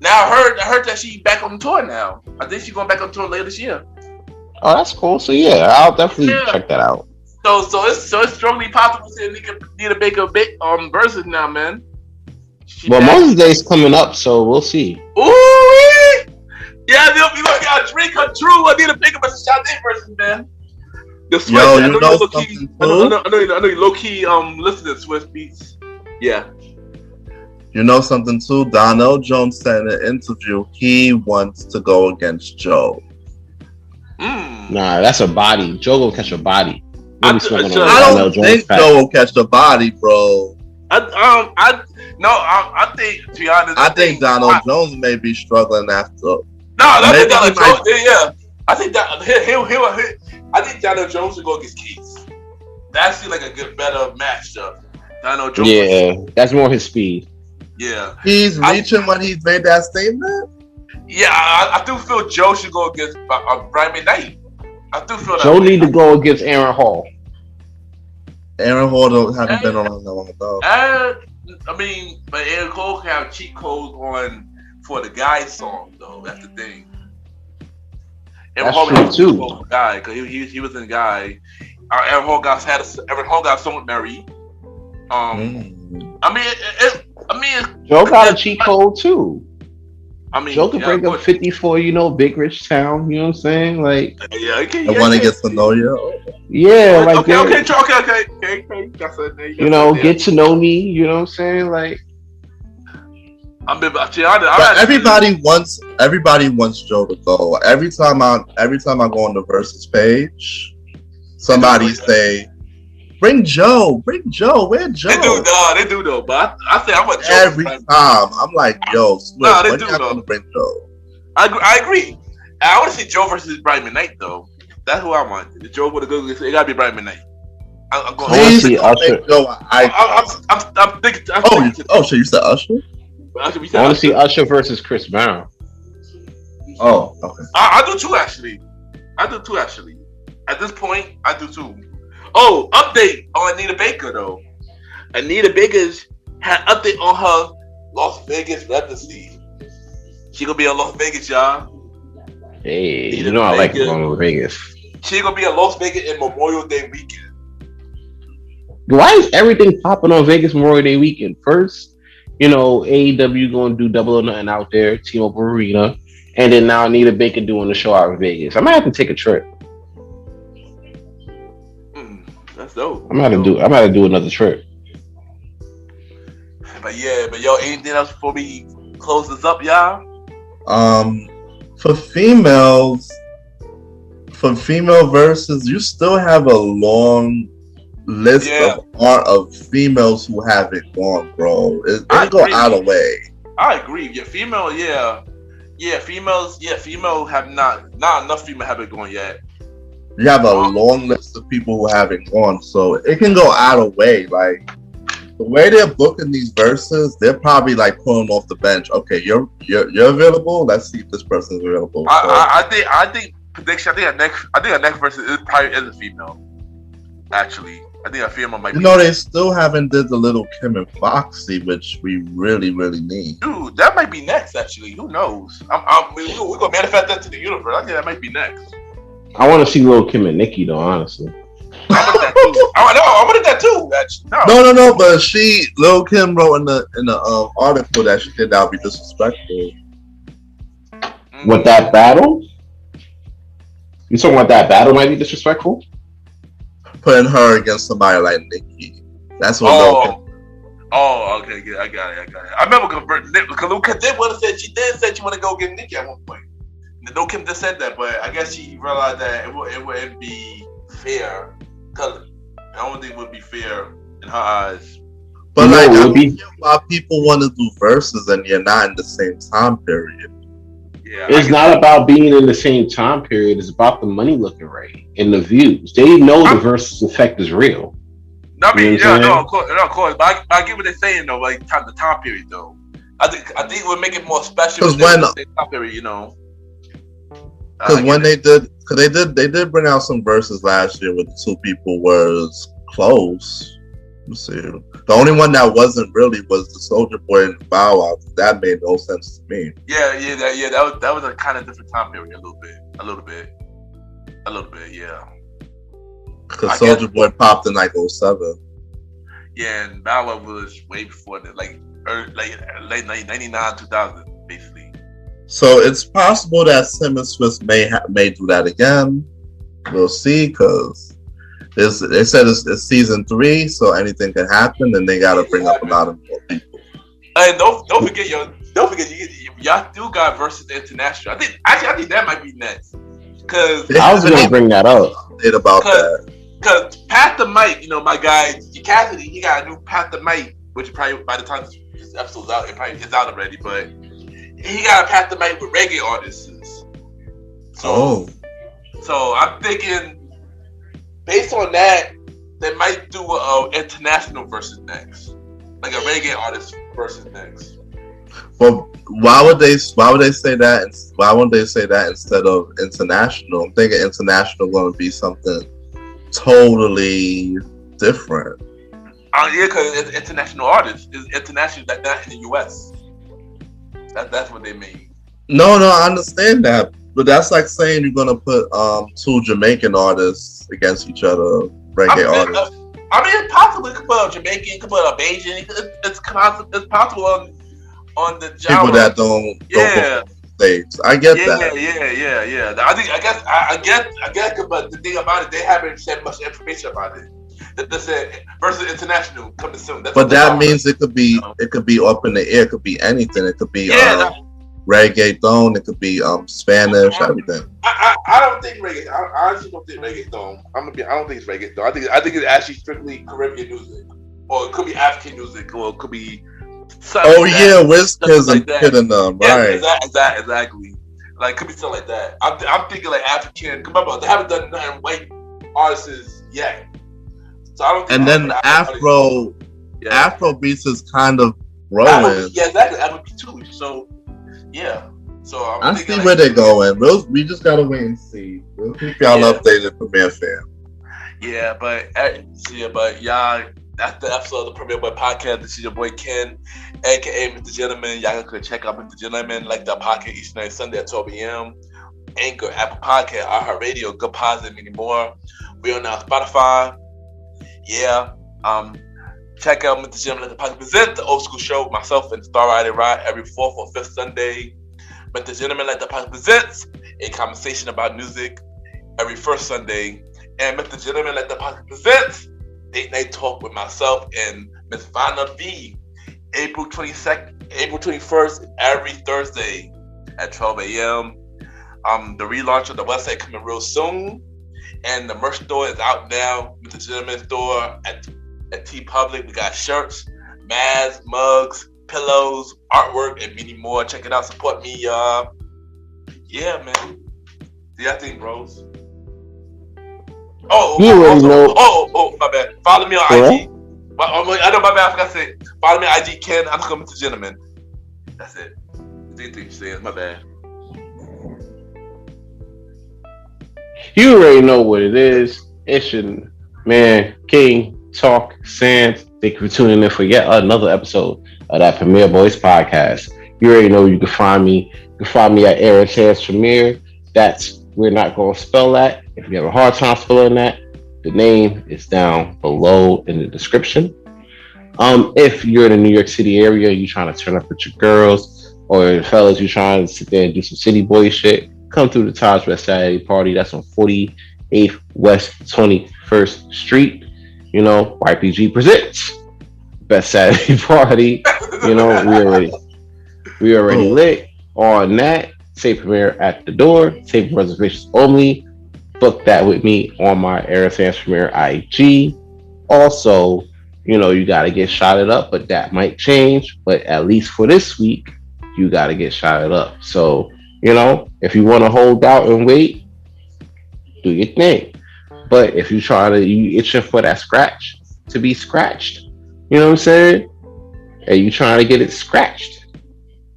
B: Now I heard that she back on tour now. I think she's going back on tour later this year.
E: Oh, that's cool. So yeah, I'll definitely check that out.
B: So it's strongly possible to see Anita Baker Verzuz now, man.
E: Moses Day's coming up, so we'll see.
B: Ooh, yeah, we got a dream come true. Anita Baker versus Sade Verzuz, man. The Swiss,
D: Yo,
B: I
D: you know something
B: I know you low key listening to Swiss beats. Yeah.
D: You know something too? Donnell Jones said in an interview he wants to go against Joe.
E: Nah, that's a body. Joe will catch a body.
D: I don't think Joe will catch the body, bro.
B: I think, to be honest,
D: I think Donald Jones may be struggling after.
B: No, that's Donald Jones. Yeah, I think that I think Donald Jones will go against Keith. That seems like a better matchup. Donald Jones.
E: Yeah, that's more his speed.
B: Yeah,
D: he's reaching when he's made that statement.
B: Yeah, I do feel Joe should go against Brian McKnight. I do feel that
E: Joe need to go against Aaron Hall.
D: Aaron Hall haven't been around that long though.
B: But Aaron Hall can have cheat codes for the guy song though. That's the thing. Aaron Hall
E: true too.
B: For guy because he was in guy. Aaron Hall got a song with Mary.
E: Joe got a cheat code too. Joe can break up 54, Big Rich Town, you know what I'm saying? Like,
D: I want to get to know you.
E: Yeah, like
B: okay.
E: Get to know me, you know what I'm saying? Like,
D: everybody wants Joe to go. Every time I go on the Verzuz page, somebody say, Bring Joe. Where's Joe?
B: They do though. But I say I want Joe.
D: Every time. I'm like, yo,
B: they do though.
D: Bring Joe.
B: I agree. I want to see Joe versus Brian McKnight though. That's who I want. If Joe would go, it gotta be Brian McKnight. I'm going.
E: I want to see Usher.
B: I'm thinking.
D: So you said Usher?
E: I want to see Usher versus Chris Brown.
D: Oh, okay.
B: I do too, actually. At this point, I do too. Oh, update on Anita Baker though. Anita Baker's had update on her Las Vegas residency. She gonna be in Las Vegas, y'all.
E: Hey, I like going to Vegas.
B: She gonna be in Las Vegas in Memorial Day weekend.
E: Why is everything popping on Vegas Memorial Day weekend? First, AEW gonna do Double or Nothing out there, T-Mobile Arena, and then now Anita Baker doing the show out in Vegas. I might have to take a trip.
B: That's dope.
E: I'm gonna do another trip.
B: But yo, anything else before we close this up, y'all?
D: For female Verzuz, you still have a long list of females who haven't gone, bro. It go out of way.
B: I agree. Yeah, female have not enough female haven't gone yet.
D: You have a long list of people who haven't gone, so it can go out of way. Like the way they're booking these Verzuz, they're probably like pulling off the bench. Okay, you're available. Let's see if this person's available.
B: I think prediction. I think our next Verzuz is probably a female. Actually, I think a female might.
D: They still haven't did the little Kim and Foxy, which we really, really need.
B: Dude, that might be next. Actually, who knows? We're gonna manifest that to the universe. I think that might be next.
E: I want to see Lil Kim and Nicki though, honestly.
B: I wanted that too. Actually,
D: no. But Lil Kim wrote in the article that she did that would be disrespectful.
E: With that battle, you talking about that battle might be disrespectful?
D: Putting her against somebody like Nicki. That's what Lil Kim.
B: Oh, okay, yeah, I got it. I remember because Lil Kim did say she want to go get Nicki at one point. No, Kim just said that, but I guess she realized that it wouldn't be fair. Cause I don't think it would be fair in her eyes
D: But
E: No,
D: like,
E: it
D: I
E: would
D: don't
E: be.
D: get why people want to do verses and you're not in the same time period.
B: Yeah,
E: It's not about being in the same time period. It's about the money looking right and the views. They know the versus effect is real.
B: I
E: You know
B: mean,
E: what I'm
B: yeah, no,
E: saying?
B: of course, no, of course. But I get what they're saying though, like the time period though. I think it would make it more special if they were in the same time period, you know.
D: Because when they did bring out some verses last year where the two people was close. Let's see. The only one that wasn't really was the Soulja Boy and Bow Wow. That made no sense to me.
B: Yeah. That was a kind of different time period, a little bit, yeah.
D: Because Soulja Boy popped in like 07.
B: Yeah, and Bow Wow was way before that, like late 99, 2000, basically.
D: So it's possible that Sim and Swiss may do that again. We'll see, because they said it's season 3, so anything can happen, and they got to bring up a lot of more people.
B: And don't forget y'all still got versus international. I think that might be next. Cause
E: I was gonna bring that up.
D: About that.
B: Cause Pat the Mic, you know, my guy Cassidy, he got a new Pat the Mic, which probably by the time this episode's out, it probably is out already, but he got a Pat the Mic with reggae artists. So I'm thinking, based on that, they might do a international versus next, like a reggae artist versus next.
D: Well, why would they say that? Why wouldn't they say that instead of international? I'm thinking international going to be something totally different.
B: Yeah, because it's international artists. It's international, like that in the U.S. That's what they mean. No,
D: I understand that, but that's like saying you're gonna put two Jamaican artists against each other, reggae artists.
B: I mean, it's possible. You could put a Jamaican, you could put a Bajan. It's possible on the genre.
D: People that don't go States. I get that.
B: Yeah. I guess, but the thing about it, they haven't said much information about it. They said versus international coming soon.
D: But that means it could be up in the air. It could be anything. It could be reggaeton. It could be Spanish. Everything.
B: I don't think reggae. I honestly don't think reggaeton. I don't think it's reggaeton. I think it's actually strictly Caribbean music, or it could be African music, or it could be.
D: Wizkid and Kid and them, right?
B: Yeah, exactly. Like, could be something like that. I'm thinking like African. Remember, they haven't done nothing white artists yet. So I don't. Think
D: and then Afro beats is kind of growing.
B: Yeah, exactly. Afrobeat too. So yeah. So
D: I see where they're going. We just gotta wait and see. We'll keep y'all updated, Premier Fam.
B: Yeah, but y'all. That's the episode of the Premier Boy Podcast. This is your boy Ken, aka Mr. Gentleman. Y'all can check out Mr. Gentleman, like the podcast each night Sunday at 12 a.m. Anchor, Apple Podcast, iHeartRadio, Good Positive, many more. We on now Spotify. Yeah. Check out Mr. Gentleman, the podcast present the Old School Show with myself and Star Rider Ride every 4th or 5th Sunday. Mr. Gentleman, like the podcast presents a conversation about music every 1st Sunday, and Mr. Gentleman, like the podcast presents Date Night Talk with myself and Miss Vanna V, April 21st, every Thursday at 12 a.m. The relaunch of the website coming real soon, and the merch store is out now. Mr. Gentleman store at T Public. We got shirts, masks, mugs, pillows, artwork, and many more. Check it out. Support me, y'all. Yeah, man. Do y'all think, bros? Oh, my bad. Follow me on IG. I know, my bad. I forgot to say. Follow me on IG, Ken. I'm coming to Gentleman. That's it. Anything you say, my bad.
E: You already know what it is. It's your man, King Talk Sands. Thank you for tuning in for yet another episode of that Premier Boyz Podcast. You already know you can find me. You can find me at Aaron Chance Premier. We're not going to spell that. If you have a hard time spelling that, the name is down below in the description. If you're in the New York City area, you're trying to turn up with your girls, or fellas, you're trying to sit there and do some city boy shit, come through the Taj West Saturday Party. That's on 48th West 21st Street. You know, YPG presents Best Saturday Party. You know, we already lit on that. Say Premier at the door. Table reservations only. Book that with me on my Air Sans Premier IG. Also, you got to get shotted up, but that might change. But at least for this week, you got to get shotted up. So, if you want to hold out and wait, do your thing. But if you itching for that scratch to be scratched, you know what I'm saying? And you trying to get it scratched,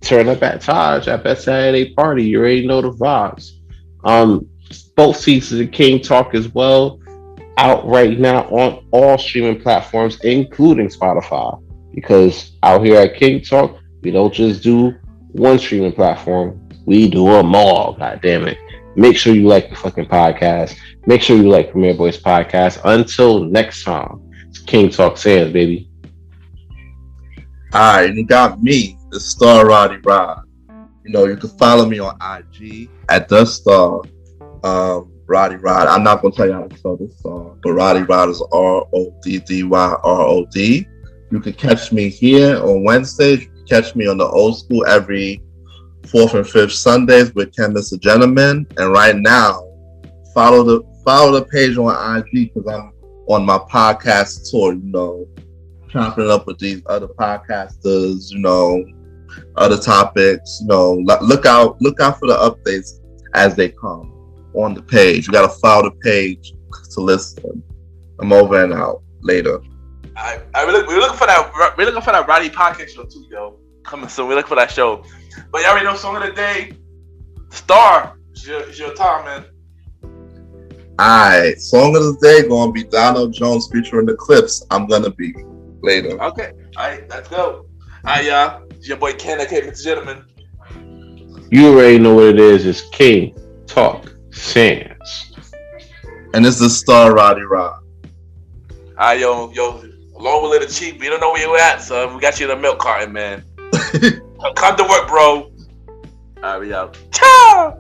E: turn up at Taj at that Saturday party. You already know the vibes. Both seasons of King Talk as well, out right now on all streaming platforms, including Spotify. Because out here at King Talk, we don't just do one streaming platform. We do them all, God damn it. Make sure you like the fucking podcast. Make sure you like Premier Boyz Podcast. Until next time, it's King Talk saying, baby.
D: All right, you got me, the Star Roddy Rod. You can follow me on IG at the Star Roddy Rod. I'm not gonna tell you how to spell this song, but Roddy Rod is RODDYROD. You can catch me here on Wednesdays. You can catch me on the old school every 4th and 5th Sundays with Aka MrGentleman. And right now, follow the page on IG because I'm on my podcast tour. Chopping it up with these other podcasters. Other topics. Look out for the updates as they come on the page. You gotta follow the page to listen. I'm over and out. Later.
B: We're looking for that Roddy podcast show too, yo. Coming soon. We're looking for that show. But y'all already know song of the day. Star, it's your time, man.
D: Alright, song of the day gonna be Donald Jones featuring the Clips. I'm gonna be later.
B: Okay, alright, let's go. Alright, y'all. It's your boy Ken, Aka MrGentleman.
E: You already know what it is. It's King Talk Sans.
D: And this is Star Roddy Rod.
B: Alright, yo, along with Little Cheap, we don't know where you at, so we got you in a milk carton, man. Come to work, bro. Alright, we out. Ciao!